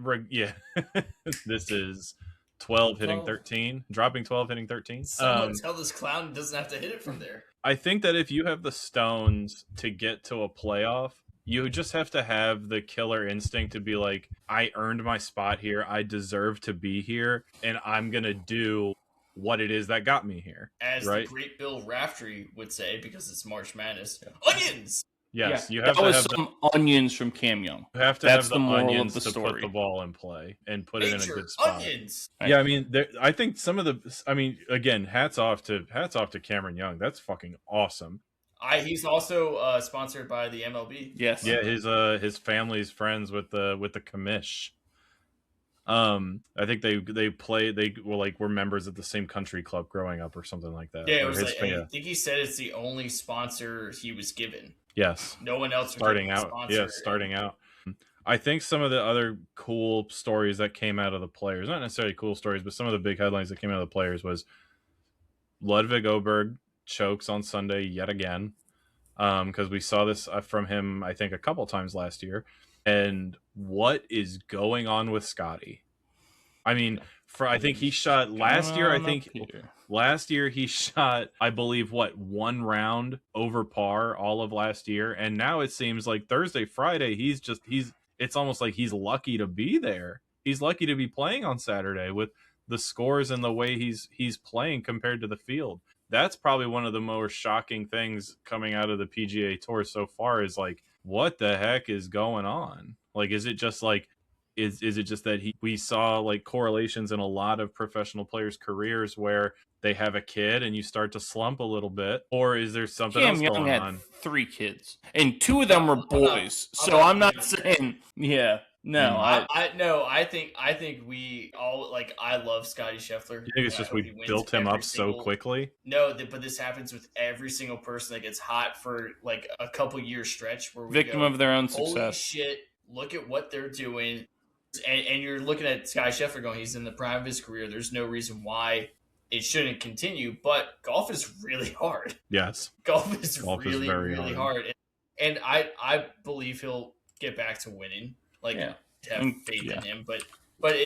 This is 12 hitting 13. Dropping 12, hitting 13. Someone tell this clown doesn't have to hit it from there. I think that if you have the stones to get to a playoff, you just have to have the killer instinct to be like, I earned my spot here. I deserve to be here. And I'm going to do what it is that got me here. As the great Bill Raftery would say, because it's March Madness, onions! Yes, yeah, you have to have some onions from Cam Young. You have to have the onions to put the ball in play and put it in a good spot. Onions. Yeah, I mean, I think again, hats off to Cameron Young. That's fucking awesome. He's also sponsored by the MLB. Yes. Yeah, his family's friends with the commish. I think they were members of the same country club growing up or something like that. Yeah, I think he said it's the only sponsor he was given. Yes. No one else starting out. Yeah, starting out. I think some of the other cool stories that came out of the Players, not necessarily cool stories, but some of the big headlines that came out of the Players was Ludwig Oberg chokes on Sunday yet again, because we saw this from him, I think, a couple times last year. And what is going on with Scotty? I mean, I think he shot last year. Last year he shot, I believe, one round over par all of last year, and now it seems like Thursday, Friday, it's almost like he's lucky to be there. He's lucky to be playing on Saturday with the scores and the way he's playing compared to the field. That's probably one of the more shocking things coming out of the PGA Tour so far is like, what the heck is going on? Like, is it just like, is it just that we saw like correlations in a lot of professional players' careers where they have a kid and you start to slump a little bit, or is there something else going on? 3 kids, and 2 of them were boys. I'm not saying, yeah. No, I think we all like. I love Scotty Scheffler. You think it's just we built him up so quickly? No, but this happens with every single person that gets hot for like a couple year stretch where we victim of their own success. Holy shit! Look at what they're doing, and you're looking at Scotty Scheffler going, he's in the prime of his career. There's no reason why it shouldn't continue. But golf is really hard. Yes, golf is really hard. And I believe he'll get back to winning. Have faith in him, but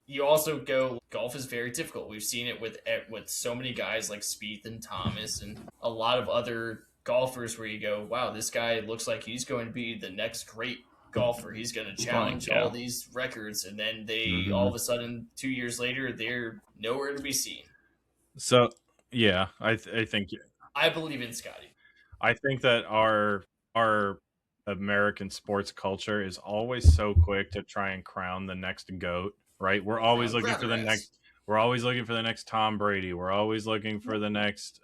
you also go, golf is very difficult. We've seen it with so many guys like Spieth and Thomas and a lot of other golfers where you go, wow, this guy looks like he's going to be the next great golfer. He's going to challenge yeah. all these records, and then they all of a sudden 2 years later they're nowhere to be seen. So yeah, I think I believe in Scotty. I think that our American sports culture is always so quick to try and crown the next GOAT, right? We're always looking for the next. We're always looking for the next Tom Brady. We're always looking for the next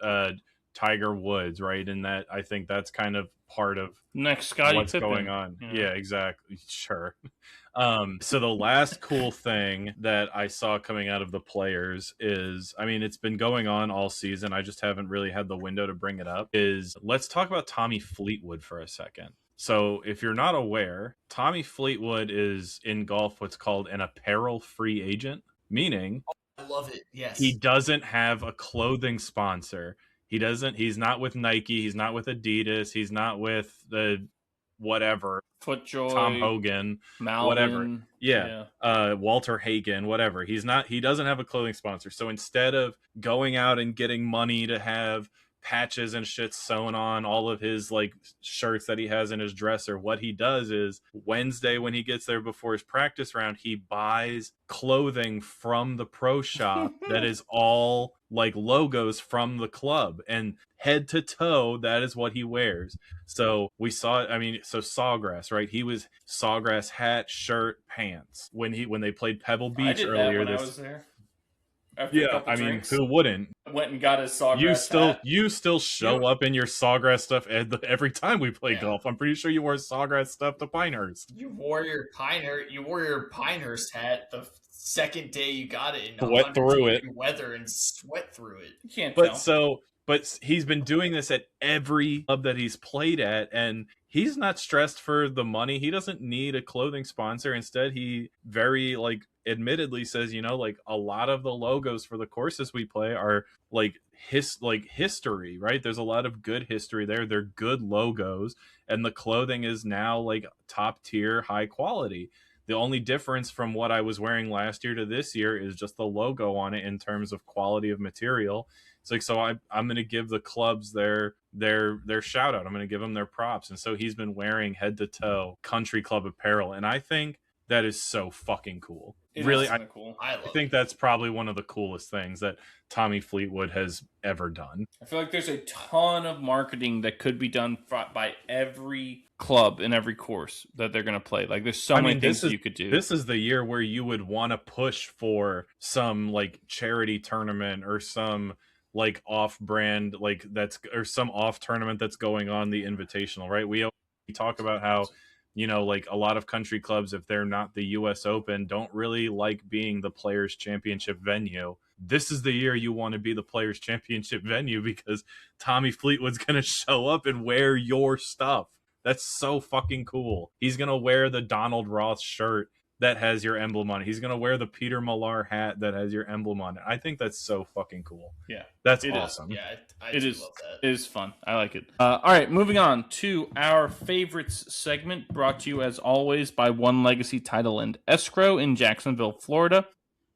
Tiger Woods, right? And that, I think that's kind of part of next Scottie what's Pippen, going on. you know? Yeah, exactly. Sure. So the last cool thing that I saw coming out of the players is, I mean, it's been going on all season. I just haven't really had the window to bring it up. Is let's talk about Tommy Fleetwood for a second. So if you're not aware, Tommy Fleetwood is in golf what's called an apparel free agent, meaning I love it. Yes. he doesn't have a clothing sponsor. He's not with Nike, he's not with Adidas, he's not with the whatever, FootJoy, Tom Hogan, Malvin, whatever. Yeah. Walter Hagen, whatever. He doesn't have a clothing sponsor. So instead of going out and getting money to have patches and shit sewn on all of his like shirts that he has in his dresser, what he does is Wednesday when he gets there before his practice round, he buys clothing from the pro shop that is all like logos from the club, and head to toe that is what he wears. So we saw, I mean, so Sawgrass, right? He was Sawgrass hat, shirt, pants when they played Pebble Beach I did earlier that when this. I was there. After a Yeah, couple I mean, drinks, who wouldn't? went and got his Sawgrass hat. You still show up in your Sawgrass stuff every time we play golf. I'm pretty sure you wore Sawgrass stuff to Pinehurst. You wore your Pinehurst hat the second day you got it in Sweat through it. weather and sweat through it. You can't tell. But he's been doing this at every club that he's played at, and he's not stressed for the money. He doesn't need a clothing sponsor. Instead, he very admittedly says, like a lot of the logos for the courses we play are history, right? There's a lot of good history there. They're good logos, and the clothing is now like top tier, high quality. The only difference from what I was wearing last year to this year is just the logo on it in terms of quality of material. It's like, so I'm going to give the clubs their shout out. I'm going to give them their props. And so he's been wearing head to toe country club apparel. And I think that is so fucking cool. Really, cool. I think that's probably one of the coolest things that Tommy Fleetwood has ever done. I feel like there's a ton of marketing that could be done by every club in every course that they're going to play. Like, there's so many things that you could do. This is the year where you would want to push for some like charity tournament or some like off-brand or some off tournament that's going on, the Invitational, right? We talk about how like a lot of country clubs, if they're not the US Open, don't really like being the Players Championship venue. This is the year you want to be the Players Championship venue because Tommy Fleetwood's going to show up and wear your stuff. That's so fucking cool. He's going to wear the Donald Ross shirt that has your emblem on it. He's going to wear the Peter Millar hat that has your emblem on it. I think that's so fucking cool. Yeah. That's awesome. Yeah, I love that. It is fun. I like it. All right, moving on to our favorites segment, brought to you as always by One Legacy Title and Escrow in Jacksonville, Florida.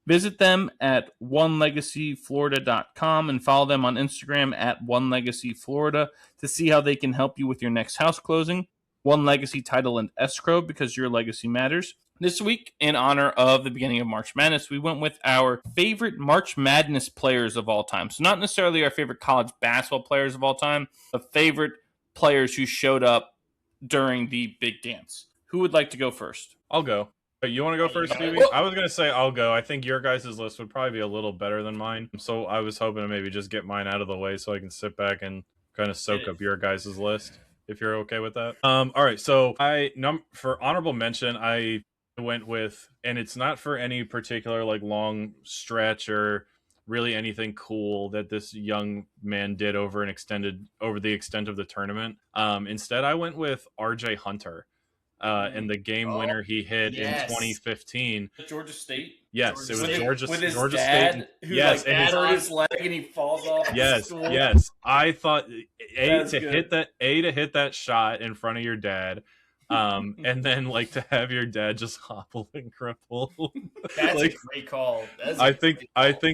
Visit them at onelegacyflorida.com and follow them on Instagram at onelegacyflorida to see how they can help you with your next house closing. One Legacy Title and Escrow, because your legacy matters. This week, in honor of the beginning of March Madness, we went with our favorite March Madness players of all time. So not necessarily our favorite college basketball players of all time, but favorite players who showed up during the big dance. Who would like to go first? I'll go. You want to go first, Stevie? I was going to say I'll go. I think your guys' list would probably be a little better than mine. So I was hoping to maybe just get mine out of the way so I can sit back and kind of soak up your guys' list, if you're okay with that. All right. So for honorable mention, I went with, and it's not for any particular like long stretch or really anything cool that this young man did over the extent of the tournament. Instead, I went with RJ Hunter. And the game winner he hit in 2015. Georgia State? Yes, it was with his Georgia dad, State. Who yes, and hurt his leg and he falls off. Yes. I thought to hit that shot in front of your dad, and then like to have your dad just hobble and cripple. That's a great call. I think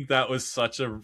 that was such a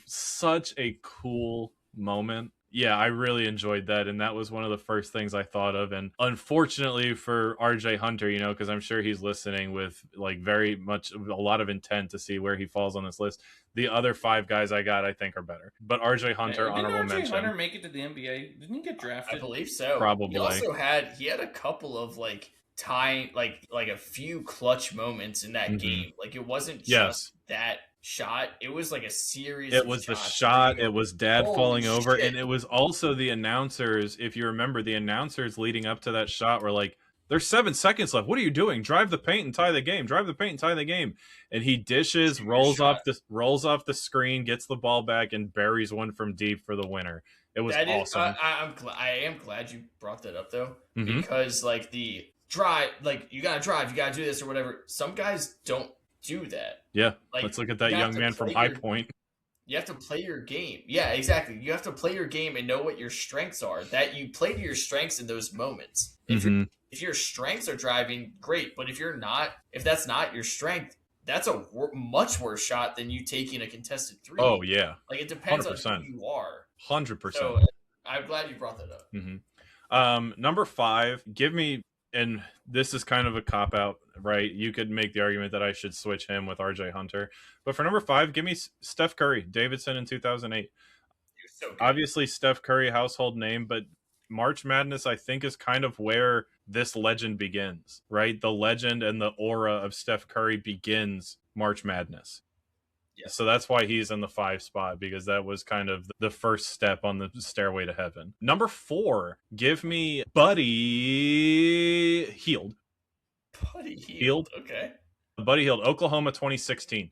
cool moment Yeah, I really enjoyed that, and that was one of the first things I thought of. And unfortunately for RJ Hunter, because I'm sure he's listening with like very much a lot of intent to see where he falls on this list. The other 5 guys I got, I think, are better. But RJ Hunter, Didn't honorable RJ mention. Hunter make it to the NBA? Didn't he get I drafted? believe so. Probably. He also had a couple of like time, like a few clutch moments in that game. Like it wasn't just that shot; it was like a series. It was the shot. It was dad falling over, and it was also the announcers. If you remember, the announcers leading up to that shot were like, "There's 7 seconds left. What are you doing? Drive the paint and tie the game. Drive the paint and tie the game." And he dishes, rolls off the screen, gets the ball back, and buries one from deep for the winner. It was awesome. I am glad you brought that up though, because like the drive, like you gotta drive, you gotta do this or whatever. Some guys don't do that. Yeah, like, let's look at that young man from High Point. You have to play your game. Yeah, exactly. You have to play your game and know what your strengths are. That you play to your strengths in those moments. If your strengths are driving, great. But if that's not your strength, that's a much worse shot than you taking a contested 3. Oh yeah, like it depends 100%. on who you are. 100%. So I'm glad you brought that up. Number 5, give me, and this is kind of a cop out, right? You could make the argument that I should switch him with RJ Hunter, but for number 5, give me Steph Curry, Davidson in 2008. So obviously Steph Curry, household name, but March Madness, I think, is kind of where this legend begins, right? The legend and the aura of Steph Curry begins March Madness. Yeah. So that's why he's in the 5 spot, because that was kind of the first step on the stairway to heaven. Number 4, give me Buddy Hield. Buddy Hield. Okay. Buddy Hield, Oklahoma 2016.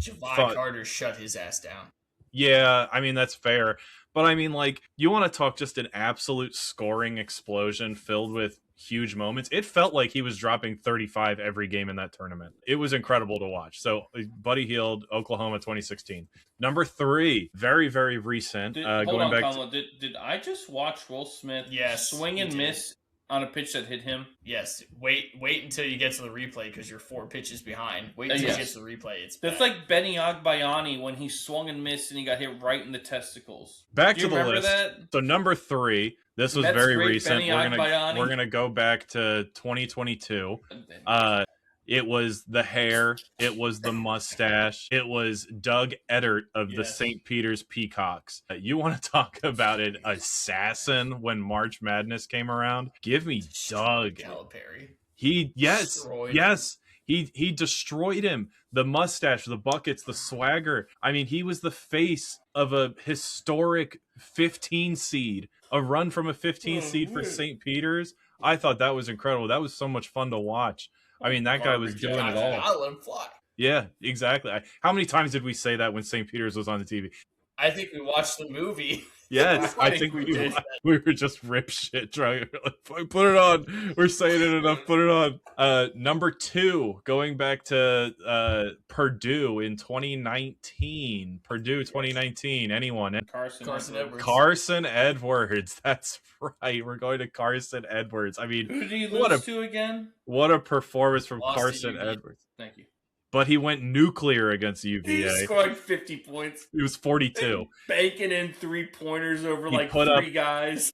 Javon Carter shut his ass down. Yeah, I mean, that's fair. But I mean, like, you want to talk just an absolute scoring explosion filled with huge moments. It felt like he was dropping 35 every game in that tournament. It was incredible to watch. So, Buddy Hield, Oklahoma 2016. Number 3, very, very recent. Did I just watch Will Smith swing and miss on a pitch that hit him? Yes. Wait until you get to the replay because you're 4 pitches behind. Wait until you get to the replay. That's like Benny Agbayani when he swung and missed and he got hit right in the testicles. Back to the list. That? So number 3, this was very recent. We're gonna go back to 2022. It was the hair. It was the mustache. It was Doug Edert of the St. Peter's Peacocks. You want to talk about an assassin when March Madness came around? Give me Doug. Calipari. He destroyed him. The mustache, the buckets, the swagger. I mean, he was the face of a historic 15 seed. A run from a 15 seed for St. Peter's. I thought that was incredible. That was so much fun to watch. I mean, that guy was doing it all. I'll let him fly. Yeah, exactly. How many times did we say that when St. Peter's was on the TV? I think we watched the movie. Yes, I think we did. We were just rip shit trying. Put it on. We're saying it enough. Put it on. Number 2, going back to Purdue in 2019. Purdue 2019. Anyone? Carson Edwards. Carson Edwards. That's right. We're going to Carson Edwards. I mean, who did he lose to again? What a performance from Carson Edwards. Thank you. But he went nuclear against UVA. He scored 50 points. He was 42. Banking in 3-pointers over like 3 guys.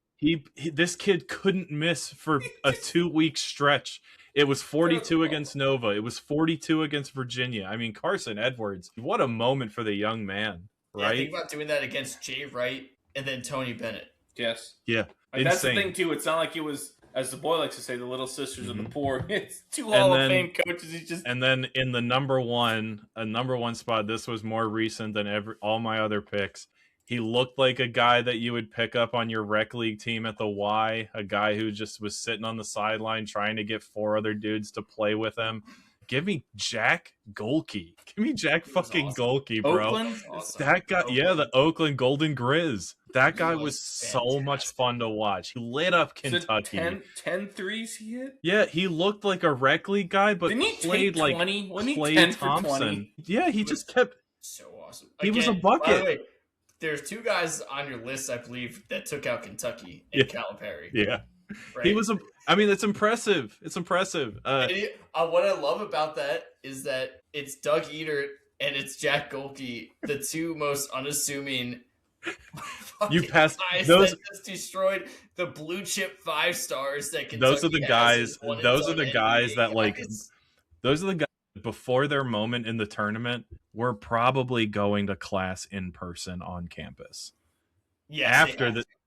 This kid couldn't miss for a 2-week stretch. It was 42 against Nova. It was 42 against Virginia. I mean, Carson Edwards, what a moment for the young man, right? Yeah, think about doing that against Jay Wright and then Tony Bennett. Yes. Yeah. Like, that's the thing, too. It's not like it was, as the boy likes to say, the little sisters of the poor. It's 2 Hall of Fame coaches. And then in the number 1 spot, this was more recent than all my other picks. He looked like a guy that you would pick up on your rec league team at the Y, a guy who just was sitting on the sideline trying to get 4 other dudes to play with him. Give me Jack Golke. Give me Jack fucking Golke, bro. Oakland? That guy, the Oakland Golden Grizz. That guy was so much fun to watch. He lit up Kentucky. 10 threes he hit? Yeah, he looked like a rec league guy, but Didn't he played like 20? Wasn't he Klay 10 Thompson. for 20? Yeah, he just kept. So awesome. He was a bucket. By the way, there's 2 guys on your list, I believe, that took out Kentucky and Calipari. Yeah. Right? He was it's impressive. It's impressive. What I love about that is that it's Doug Edert and it's Jack Golke, the 2 most unassuming You passed guys those. that just destroyed the blue chip 5 stars that Kentucky Those are the has guys. as one and Those are done the guys NBA that like. guys. Those are the guys before their moment in the tournament were probably going to class in person on campus. Yes,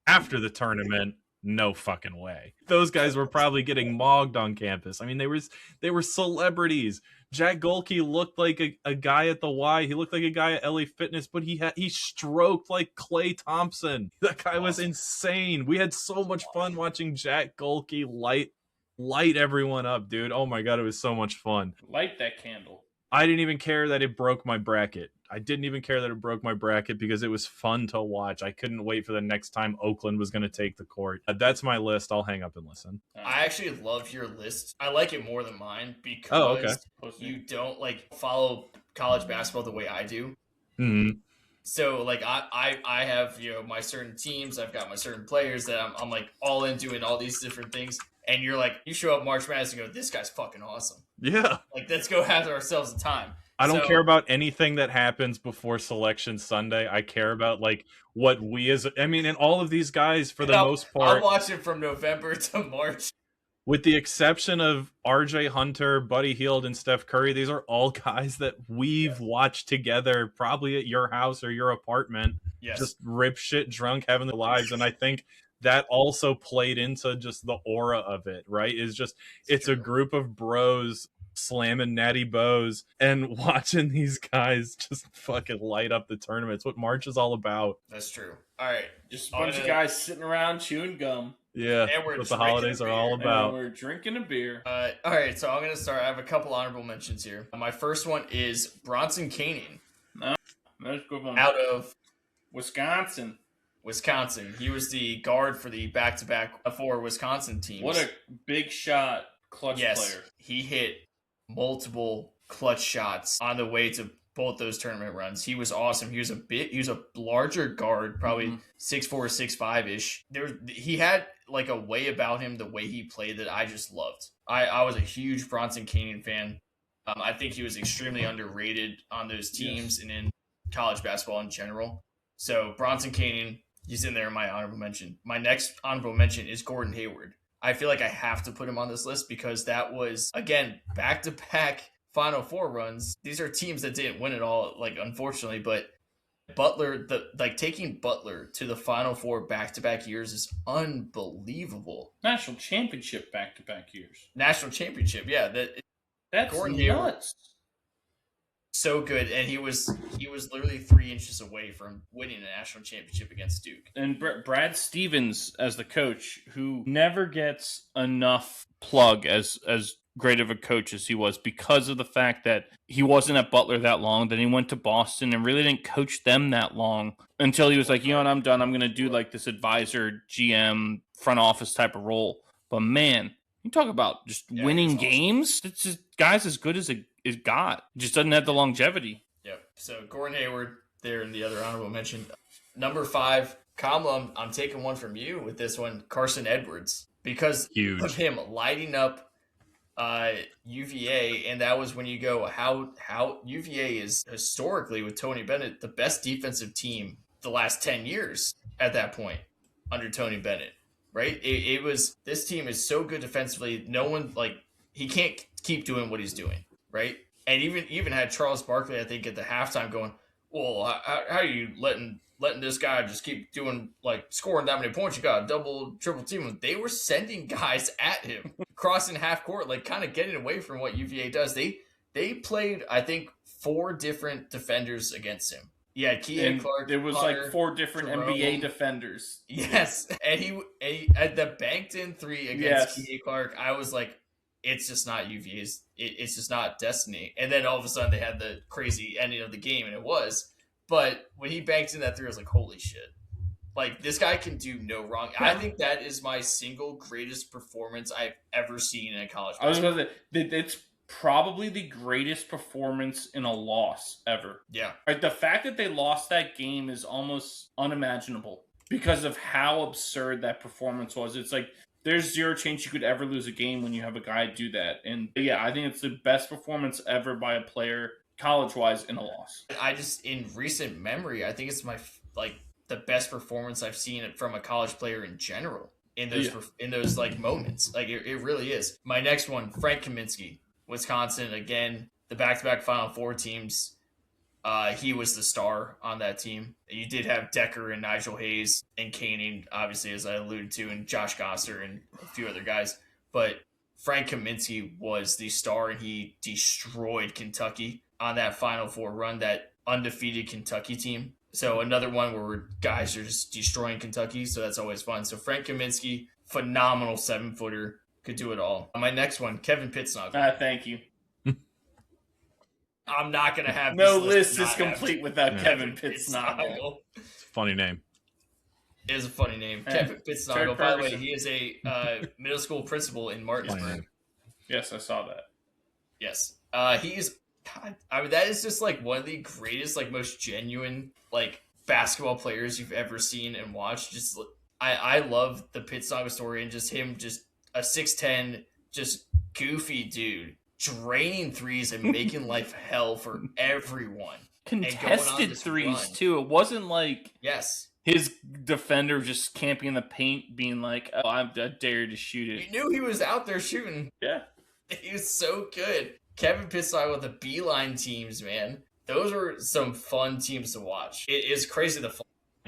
After the tournament, no fucking way. Those guys were probably getting mogged on campus. I mean, they were celebrities. Jack Golke looked like a guy at the Y. He looked like a guy at LA Fitness, but he stroked like Klay Thompson. That guy was insane. We had so much fun watching Jack Golke light everyone up, dude. Oh my god, it was so much fun. Light that candle. I didn't even care that it broke my bracket. I didn't even care that it broke my bracket because it was fun to watch. I couldn't wait for the next time Oakland was going to take the court. That's my list. I'll hang up and listen. I actually love your list. I like it more than mine because you don't like follow college basketball the way I do. Mm-hmm. So like I have, you know, my certain teams. I've got my certain players that I'm like all in doing all these different things. And you're like, you show up March Madness and go, this guy's fucking awesome. Yeah. Like, let's go have ourselves a time. I don't care about anything that happens before Selection Sunday. I care about like what we and all of these guys for the most part. I'm watching from November to March. With the exception of RJ Hunter, Buddy Hield, and Steph Curry, these are all guys that we've watched together, probably at your house or your apartment. Yes. Just rip shit drunk, having their lives. And I think that also played into just the aura of it, right? It's a group of bros slamming natty bows and watching these guys just fucking light up the tournament. It's what March is all about. That's true. All right. Just a bunch of guys sitting around chewing gum. Yeah, and we're what the holidays are all about. And we're drinking a beer. All right, so I'm going to start. I have a couple honorable mentions here. My first one is Bronson Koenig. No, that's a good one. Out of Wisconsin. He was the guard for the back-to-back for Wisconsin teams. What a big shot clutch player. He hit multiple clutch shots on the way to both those tournament runs. He was awesome. He was a larger guard, probably 6'4", 6'5"-ish. He had like a way about him, the way he played, that I just loved. I was a huge Bronson Koenig fan. I think he was extremely underrated on those teams and in college basketball in general. So Bronson Koenig, he's in there in my honorable mention. My next honorable mention is Gordon Hayward. I feel like I have to put him on this list because that was, again, back-to-back Final Four runs. These are teams that didn't win it all, like, unfortunately, but Butler, taking Butler to the Final Four back-to-back years is unbelievable. National championship back-to-back years. National championship, yeah. That's Gordon nuts. Hayward, so good, and he was literally 3 inches away from winning a national championship against Duke. And Brad Stevens as the coach, who never gets enough plug as great of a coach as he was, because of the fact that he wasn't at Butler that long. Then he went to Boston and really didn't coach them that long until he was like, you know what, I'm done. I'm going to do like this advisor, GM, front office type of role. But man, you talk about just winning games. It's just guys as good as it got. Just doesn't have the longevity. Yep. So Gordon Hayward there in the other honorable mention. Number 5, Kamala, I'm taking one from you with this one, Carson Edwards, because of him lighting up UVA, and that was when you go how UVA is historically with Tony Bennett the best defensive team the last 10 years at that point under Tony Bennett, right? It was, this team is so good defensively. No one, like, he can't keep doing what he's doing, right? And even had Charles Barkley, I think, at the halftime going, well, how are you letting this guy just keep doing, like, scoring that many points? You got a double, triple team. They were sending guys at him, crossing half court, like, kind of getting away from what UVA does. They played, I think, 4 different defenders against him. Yeah, Keegan Clark. There was Hunter, like 4 different Jerome. NBA defenders. Yes, and he at the banked in 3 against Keegan Clark. I was like, it's just not UVA's. It's just not destiny. And then all of a sudden they had the crazy ending of the game, and it was. But when he banked in that 3, I was like, holy shit. Like, this guy can do no wrong. I think that is my single greatest performance I've ever seen in a college basketball. I was going to say, it's probably the greatest performance in a loss ever. Yeah. Like, the fact that they lost that game is almost unimaginable because of how absurd that performance was. It's like, there's zero chance you could ever lose a game when you have a guy do that. And yeah, I think it's the best performance ever by a player college-wise in a loss. I just, in recent memory, I think it's my, like, the best performance I've seen from a college player in general in those like moments. Like it really is. My next one, Frank Kaminsky, Wisconsin, again, the back-to-back Final Four teams. He was the star on that team. You did have Decker and Nigel Hayes and Koenig, obviously, as I alluded to, and Josh Gosser and a few other guys. But Frank Kaminsky was the star, and he destroyed Kentucky on that Final Four run, that undefeated Kentucky team. So another one where guys are just destroying Kentucky, so that's always fun. So Frank Kaminsky, phenomenal 7-footer, could do it all. My next one, Kevin Pitsnogle. Thank you. I'm not going to have no list is complete without Kevin Pitsnogle. It's a funny name. It is a funny name. Kevin Pitsnogle. By the way, he is a middle school principal in Martinsburg. Yes, I saw that. Yes. He's, God, I mean, that is just like one of the greatest, like most genuine, like basketball players you've ever seen and watched. Just, I love the Pitsnogle story and just him, just a 6'10", just goofy dude, draining threes and making life hell for everyone. Contested threes too. It wasn't like his defender just camping in the paint, being like, "Oh, I dare to shoot it." You knew he was out there shooting. Yeah, he was so good. Kevin Pitsnogle with the Beeline teams, man. Those were some fun teams to watch. It is crazy the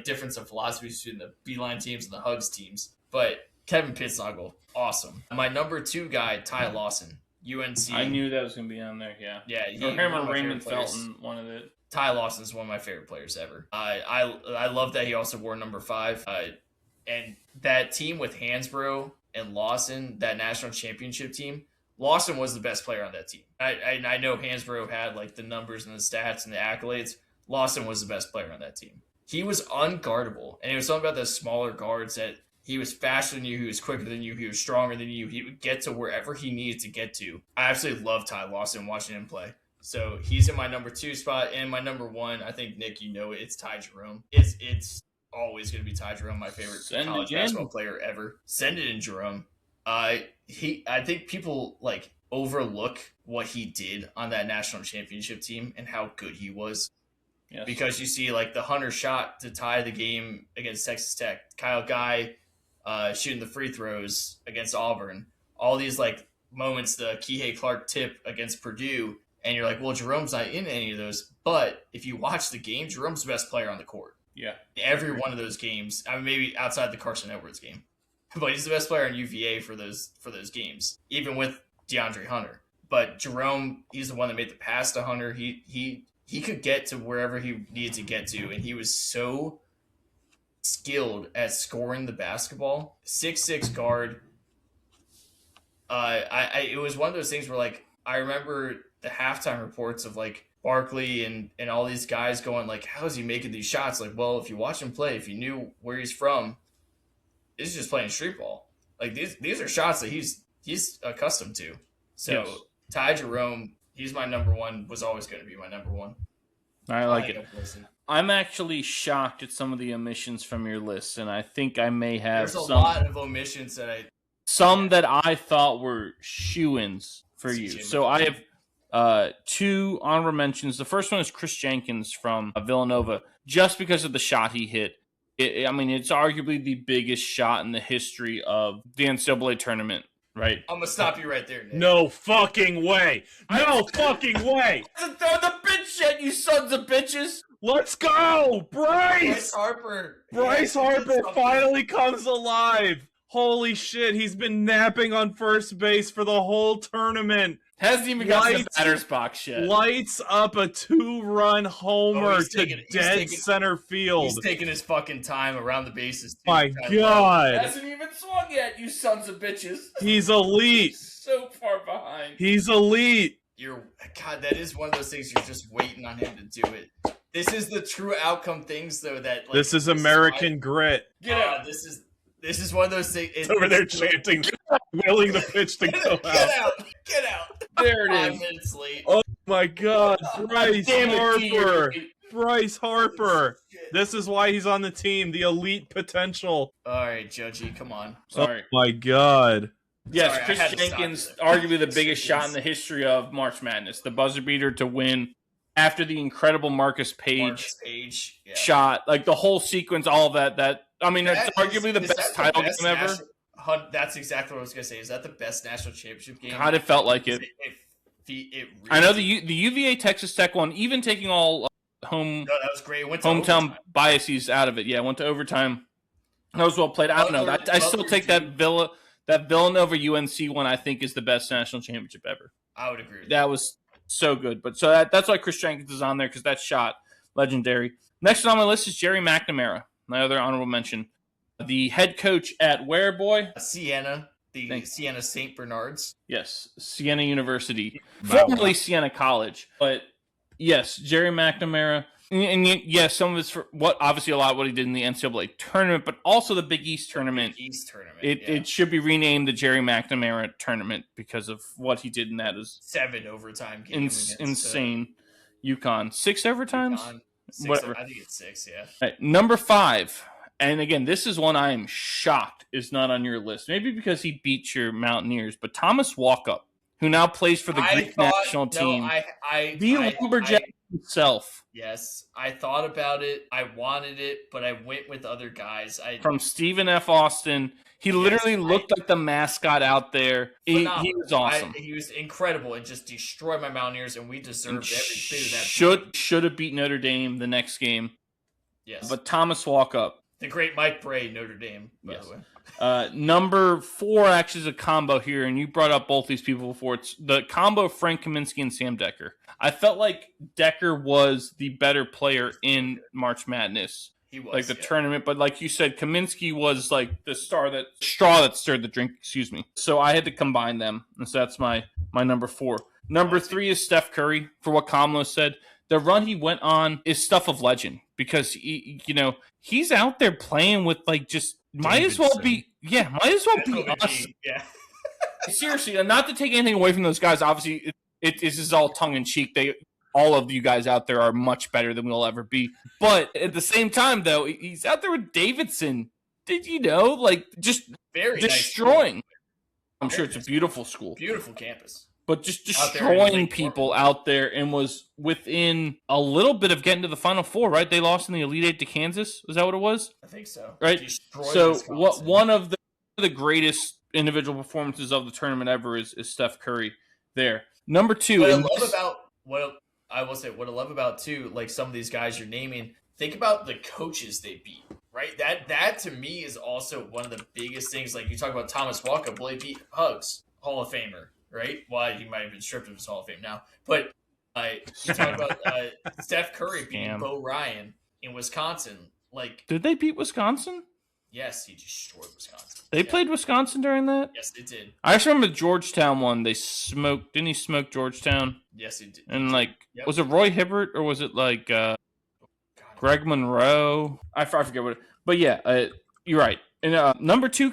difference of philosophies between the Beeline teams and the Hugs teams. But Kevin Pitsnogle, awesome. My number 2 guy, Ty Lawson, UNC. I knew that was going to be on there, yeah. Yeah. Him or Raymond Felton wanted it. Ty Lawson is one of my favorite players ever. I love that he also wore number 5. And that team with Hansbrough and Lawson, that national championship team, Lawson was the best player on that team. I know Hansbrough had like the numbers and the stats and the accolades. Lawson was the best player on that team. He was unguardable. And it was something about the smaller guards that he was faster than you, he was quicker than you, he was stronger than you. He would get to wherever he needed to get to. I absolutely love Ty Lawson watching him play. So he's in my number 2 spot. And my number 1, I think, Nick, you know it, it's Ty Jerome. It's always going to be Ty Jerome, my favorite college basketball player ever. Send it in, Jerome. I think people like overlook what he did on that national championship team and how good he was. Yes. Because you see like the Hunter shot to tie the game against Texas Tech, Kyle Guy shooting the free throws against Auburn, all these like moments, the Kihei Clark tip against Purdue, and you're like, well, Jerome's not in any of those. But if you watch the game, Jerome's the best player on the court. Yeah. Every one of those games, I mean, maybe outside the Carson Edwards game. But he's the best player in UVA for those games, even with DeAndre Hunter. But Jerome, he's the one that made the pass to Hunter. He could get to wherever he needed to get to, and he was so skilled at scoring the basketball. 6'6" guard. It was one of those things where like I remember the halftime reports of like Barkley and all these guys going like, how is he making these shots? Like, well, if you watch him play, if you knew where he's from, he's just playing street ball. Like these are shots that he's accustomed to. So yes. Ty Jerome, he's my number 1, was always going to be my number 1. I like it. I'm actually shocked at some of the omissions from your list, and I think I may have There's a lot of omissions that that I thought were shoo-ins for you. So I have 2 honorable mentions. The first one is Chris Jenkins from Villanova, just because of the shot he hit. I mean, it's arguably the biggest shot in the history of the NCAA tournament, right? I'm going to stop you right there, Nick. No fucking way. No fucking way. Throw the bitch shit, you sons of bitches. Let's go. Bryce Harper. Bryce Harper finally comes alive. Holy shit. He's been napping on first base for the whole tournament. Hasn't even got the batter's box yet. Lights up a 2-run homer to dead center field. He's taking his fucking time around the bases. My God. Hasn't even swung yet, you sons of bitches. He's elite. So far behind. He's elite. God, that is one of those things you're just waiting on him to do it. This is the true outcome things, though, that... Like, this is American grit. Get out. This is one of those things... It's over there chanting, willing the pitch to go out. Get out. There it is. 5 minutes late. Oh, my God. Bryce Harper. Bryce Harper. This is why he's on the team. The elite potential. All right, Judgy, come on. Sorry. Oh, my God. Yes, sorry, Chris Jenkins, arguably the biggest shot in the history of March Madness. The buzzer beater to win after the incredible Marcus Page Yeah. shot, like the whole sequence, all of that. I mean, it's arguably the best title game ever. That's exactly what I was gonna say. Is that the best national championship game? God, it felt like it. Really I know the UVA Texas Tech one, even taking all that was great. It went to hometown overtime. biases out of it. Yeah, went to overtime. That was well played. I don't know. I still take that Villanova UNC one. I think is the best national championship ever. I would agree with that. Was so good. But so that's why Chris Jenkins is on there, because that shot legendary. Next on my list is Jerry McNamara, my other honorable mention. The head coach at where, boy? Siena, Siena St. Bernard's. Yes, Siena University, formerly Siena College. But yes, Jerry McNamara. And yes, some of it's for obviously a lot of what he did in the NCAA tournament, but also the Big East tournament. It should be renamed the Jerry McNamara tournament because of what he did in that. Is 7 overtime games. Insane. UConn 6 overtimes. Whatever. I think it's 6. Yeah. Right, number 5. And again, this is one I am shocked is not on your list. Maybe because he beat your Mountaineers, but Thomas Walkup, who now plays for the Greek national team, the Lumberjack himself. Yes, I thought about it. I wanted it, but I went with other guys. From Stephen F. Austin, he literally looked like the mascot out there. He was awesome. He was incredible and just destroyed my Mountaineers, and we deserved every bit of that. Should have beat Notre Dame the next game. Yes, but Thomas Walkup. The great Mike Bray, Notre Dame, by the way. Number 4 actually is a combo here, and you brought up both these people before. It's the combo of Frank Kaminsky and Sam Decker. I felt like Decker was the better player in March Madness. He was, like the tournament, but like you said, Kaminsky was like the straw that stirred the drink. Excuse me. So I had to combine them, and so that's my number 4. Number 3 is Steph Curry. For what Kamlo said, the run he went on is stuff of legend because he's out there playing with like just might as well be us. Yeah. Seriously, not to take anything away from those guys. Obviously, it is all tongue in cheek. All of you guys out there are much better than we'll ever be. But at the same time, though, he's out there with Davidson. Did you know? Like just very destroying. Nice. I'm sure it's a beautiful school, beautiful campus. But just destroying people out there, and was within a little bit of getting to the Final Four, right? They lost in the Elite Eight to Kansas. Is that what it was? I think so. Right? So one of the greatest individual performances of the tournament ever is Steph Curry there. Number 2. What I love about too, like some of these guys you're naming, think about the coaches they beat, right? That to me is also one of the biggest things. Like you talk about Thomas Walkup, well, he beat Hugs, Hall of Famer. Right? Well, he might have been stripped of his Hall of Fame now. But you talk about Steph Curry beating Bo Ryan in Wisconsin. Like, did they beat Wisconsin? Yes, he destroyed Wisconsin. They played Wisconsin during that? Yes, they did. I just remember the Georgetown one. They smoked. Didn't he smoke Georgetown? Yes, he did. And was it Roy Hibbert or was it like Greg Monroe? I forget what. But yeah, you're right. And my number 2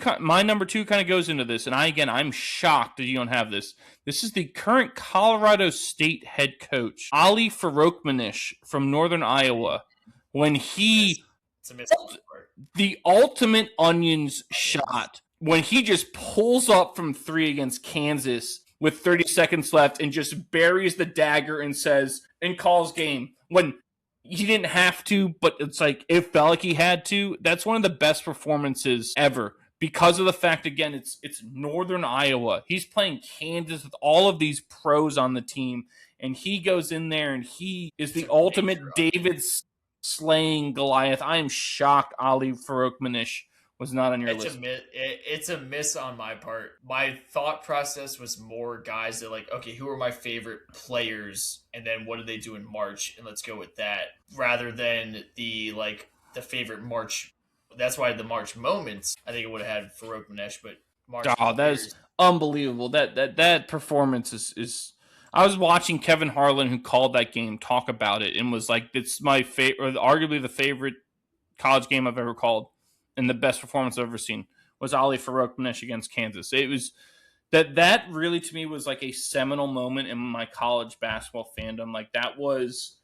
kind of goes into this, and I'm shocked that you don't have this. This is the current Colorado State head coach, Ali Farokhmanish from Northern Iowa. When the ultimate onions shot, when he just pulls up from 3 against Kansas with 30 seconds left and just buries the dagger and calls game. When he didn't have to, but it's like it felt like he had to. That's one of the best performances ever because of the fact, again, it's Northern Iowa. He's playing Kansas with all of these pros on the team, and he goes in there and he is the ultimate David slaying Goliath. I am shocked Ali Farokhmanish was not on your list. It's a miss on my part. My thought process was more guys that like, okay, who are my favorite players, and then what did they do in March, and let's go with that, rather than the favorite March. That's why the March moments, I think it would have had Farokhmanish, but March. Oh, that is unbelievable. That performance is. I was watching Kevin Harlan, who called that game, talk about it, and was like, "It's my favorite, or arguably the favorite college game I've ever called." And the best performance I've ever seen was Ali Farokhmanish against Kansas. It was that really to me was like a seminal moment in my college basketball fandom. Like that was,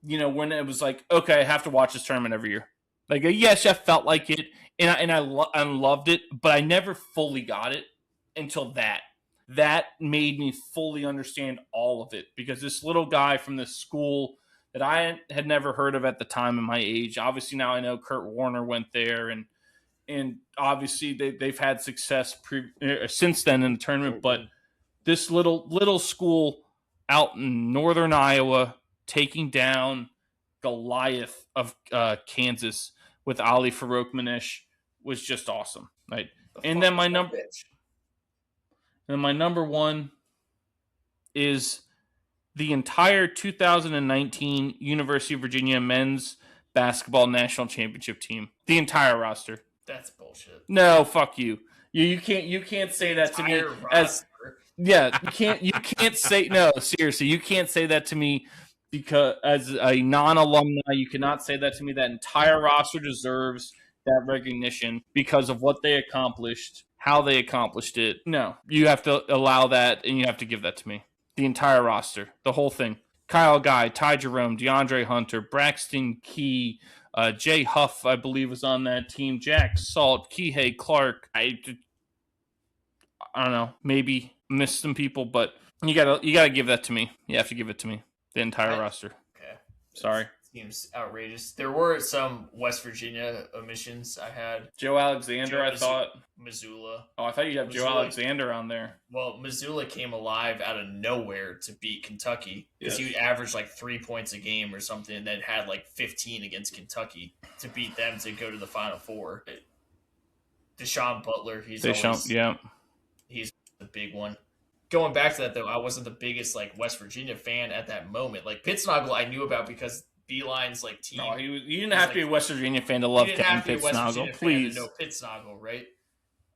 when it was like, okay, I have to watch this tournament every year. Like, yes, I felt like it, and I loved it, but I never fully got it until that. that made me fully understand all of it, because this little guy from this school that I had never heard of at the time of my age, obviously now I know Kurt Warner went there, and obviously they've had success since then in the tournament, but this little school out in northern Iowa taking down Goliath of Kansas with Ali Farouk-Manesh was just awesome, right? And then my number one is the entire 2019 University of Virginia men's basketball national championship team. The entire roster. That's bullshit. No, fuck you. You can't say that to me as you can't say no, seriously. You can't say that to me because as a non-alumni, you cannot say that to me. That entire roster deserves that recognition because of what they accomplished, how they accomplished it. No, you have to allow that, and you have to give that to me. The entire roster, the whole thing. Kyle Guy, Ty Jerome, DeAndre Hunter, Braxton Key, Jay Huff, I believe, was on that team. Jack Salt, Kihei Clark. I don't know, maybe missed some people, but you gotta give that to me. You have to give it to me. The entire roster. Okay. Sorry. Seems outrageous. There were some West Virginia omissions I had. Joe Alexander, I thought. Missoula. Oh, I thought you had Joe Alexander on there. Well, Missoula came alive out of nowhere to beat Kentucky because he averaged like 3 points a game or something, and then had like 15 against Kentucky to beat them to go to the Final Four. Deshaun Butler, he's the big one. Going back to that though, I wasn't the biggest like West Virginia fan at that moment. Like Pittsnogle, I knew about because Beeline's like team. No, you didn't have to be a West Virginia fan to love Kevin Pittsnogle. Please, no Pittsnogle, right?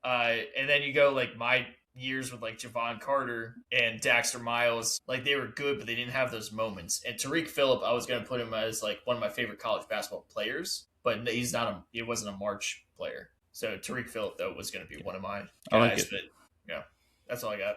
And then you go like my years with like Javon Carter and Daxter Miles, like they were good, but they didn't have those moments. And Tariq Phillip, I was going to put him as like one of my favorite college basketball players, but he's not he wasn't a March player. So Tariq Phillip though was going to be one of my guys. I like it. But yeah, that's all I got.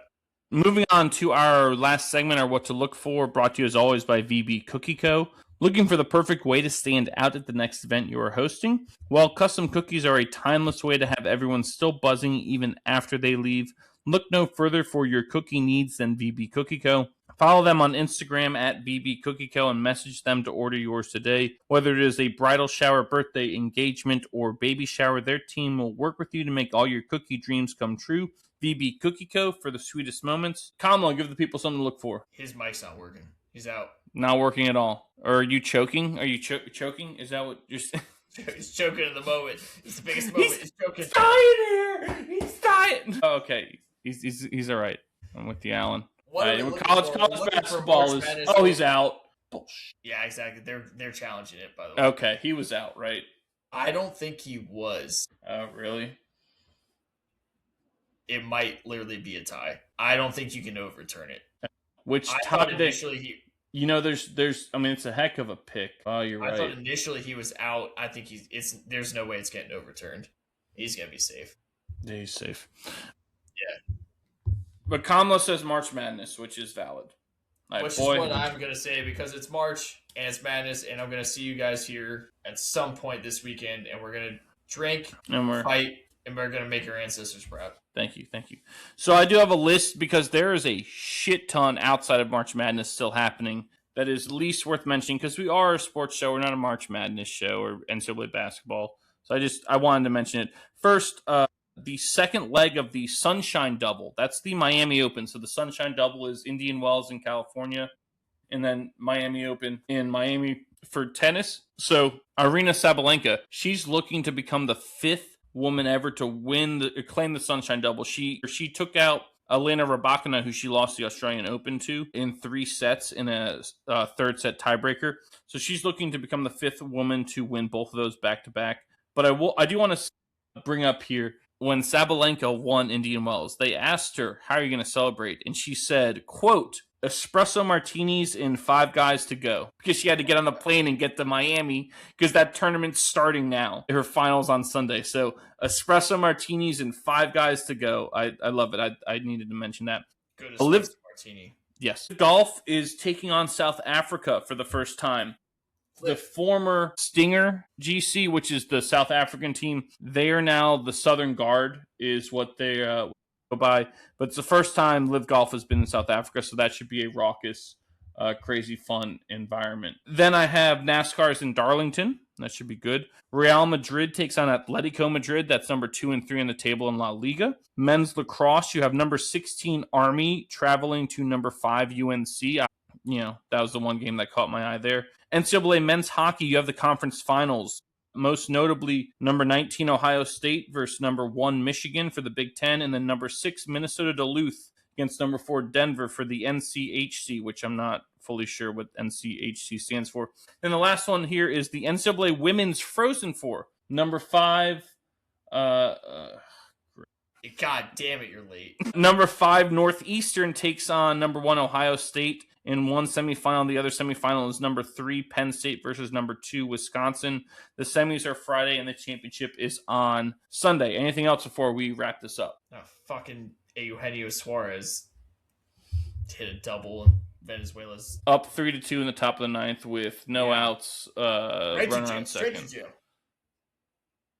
Moving on to our last segment, our What to Look For, brought to you as always by VB Cookie Co. Looking for the perfect way to stand out at the next event you are hosting? Well, custom cookies are a timeless way to have everyone still buzzing even after they leave. Look no further for your cookie needs than VB Cookie Co. Follow them on Instagram at VB Cookie Co. and message them to order yours today. Whether it is a bridal shower, birthday, engagement, or baby shower, their team will work with you to make all your cookie dreams come true. VB Cookie Co. for the sweetest moments. Kamala, give the people something to look for. His mic's not working. He's out. Not working at all. Or are you choking? Are you choking? Is that what you're saying? He's choking in the moment. It's the biggest moment. He's choking. He's dying here. He's dying. Oh, okay. He's all right. I'm with you, Alan. College basketball is. Oh, he's out. Yeah, exactly. They're challenging it, by the way. Okay, he was out, right? I don't think he was. Oh, really? It might literally be a tie. I don't think you can overturn it. Which tie initially there's I mean it's a heck of a pick. Oh, you're right. I thought initially he was out. I think there's no way it's getting overturned. He's gonna be safe. Yeah, he's safe. Yeah. But Kamala says March Madness, which is valid. Which is what I'm gonna say because it's March and it's madness, and I'm gonna see you guys here at some point this weekend, and we're gonna drink and fight, and we're gonna make our ancestors proud. Thank you. So I do have a list because there is a shit ton outside of March Madness still happening that is least worth mentioning because we are a sports show. We're not a March Madness show or NCAA basketball. So I wanted to mention it. First, the second leg of the Sunshine Double. That's the Miami Open. So the Sunshine Double is Indian Wells in California and then Miami Open in Miami for tennis. So Aryna Sabalenka, she's looking to become the fifth woman ever to claim the Sunshine Double. She took out Elena Rybakina, who she lost the Australian Open to, in 3 sets in a third set tiebreaker. So she's looking to become the fifth woman to win both of those back to back. But I do want to bring up here when Sabalenka won Indian Wells, they asked her, "How are you going to celebrate?" And she said, "Quote, espresso martinis in 5 guys to go," because she had to get on the plane and get to Miami because that tournament's starting now. Her finals on Sunday. So espresso martinis and 5 guys to go. I love it. I needed to mention that. Good espresso martini. Yes. Golf is taking on South Africa for the first time. The former Stinger GC, which is the South African team, they are now the Southern Guard, is what they by, but it's the first time Live Golf has been in South Africa, so that should be a raucous, crazy fun environment. Then I have NASCAR's in Darlington. That should be good. Real Madrid takes on Atletico Madrid. That's number 2 and 3 on the table in La Liga. Men's lacrosse, you have number 16 Army traveling to number 5 UNC. That was the one game that caught my eye there. NCAA men's hockey, you have the conference finals. Most notably, number 19 Ohio State versus number 1 Michigan for the Big Ten, and then number 6 Minnesota Duluth against number 4 Denver for the NCHC, which I'm not fully sure what NCHC stands for. And the last one here is the NCAA Women's Frozen Four. Number 5, God damn it, you're late. Number 5 Northeastern takes on number 1 Ohio State in one semifinal. The other semifinal is number 3 Penn State versus number 2 Wisconsin. The semis are Friday and the championship is on Sunday. Anything else before we wrap this up? Fucking Eugenio Suarez hit a double in Venezuela's up 3-2 in the top of the 9th with no outs. Run around second.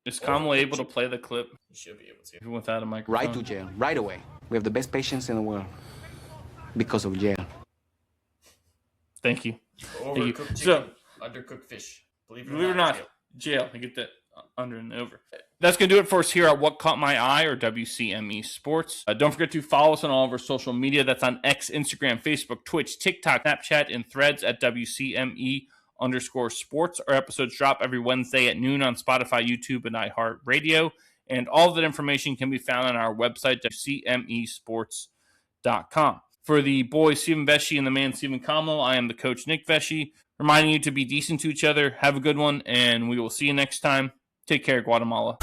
Is Kamala able to play the clip? He should be able to. Even without a microphone. Right to jail, right away. We have the best patients in the world because of jail. Thank you. Overcooked chicken, undercooked fish. Believe it or not, jail. I get that under and over. That's going to do it for us here at What Caught My Eye, or WCME Sports. Don't forget to follow us on all of our social media. That's on X, Instagram, Facebook, Twitch, TikTok, Snapchat, and Threads at WCME_sports. Our episodes drop every Wednesday at noon on Spotify, YouTube, and iHeartRadio. And all of that information can be found on our website, WCMEsports.com. For the boy Stephen Vesci and the man Stephen Kamlo, I am the coach Nick Vesci, reminding you to be decent to each other. Have a good one, and we will see you next time. Take care, Guatemala.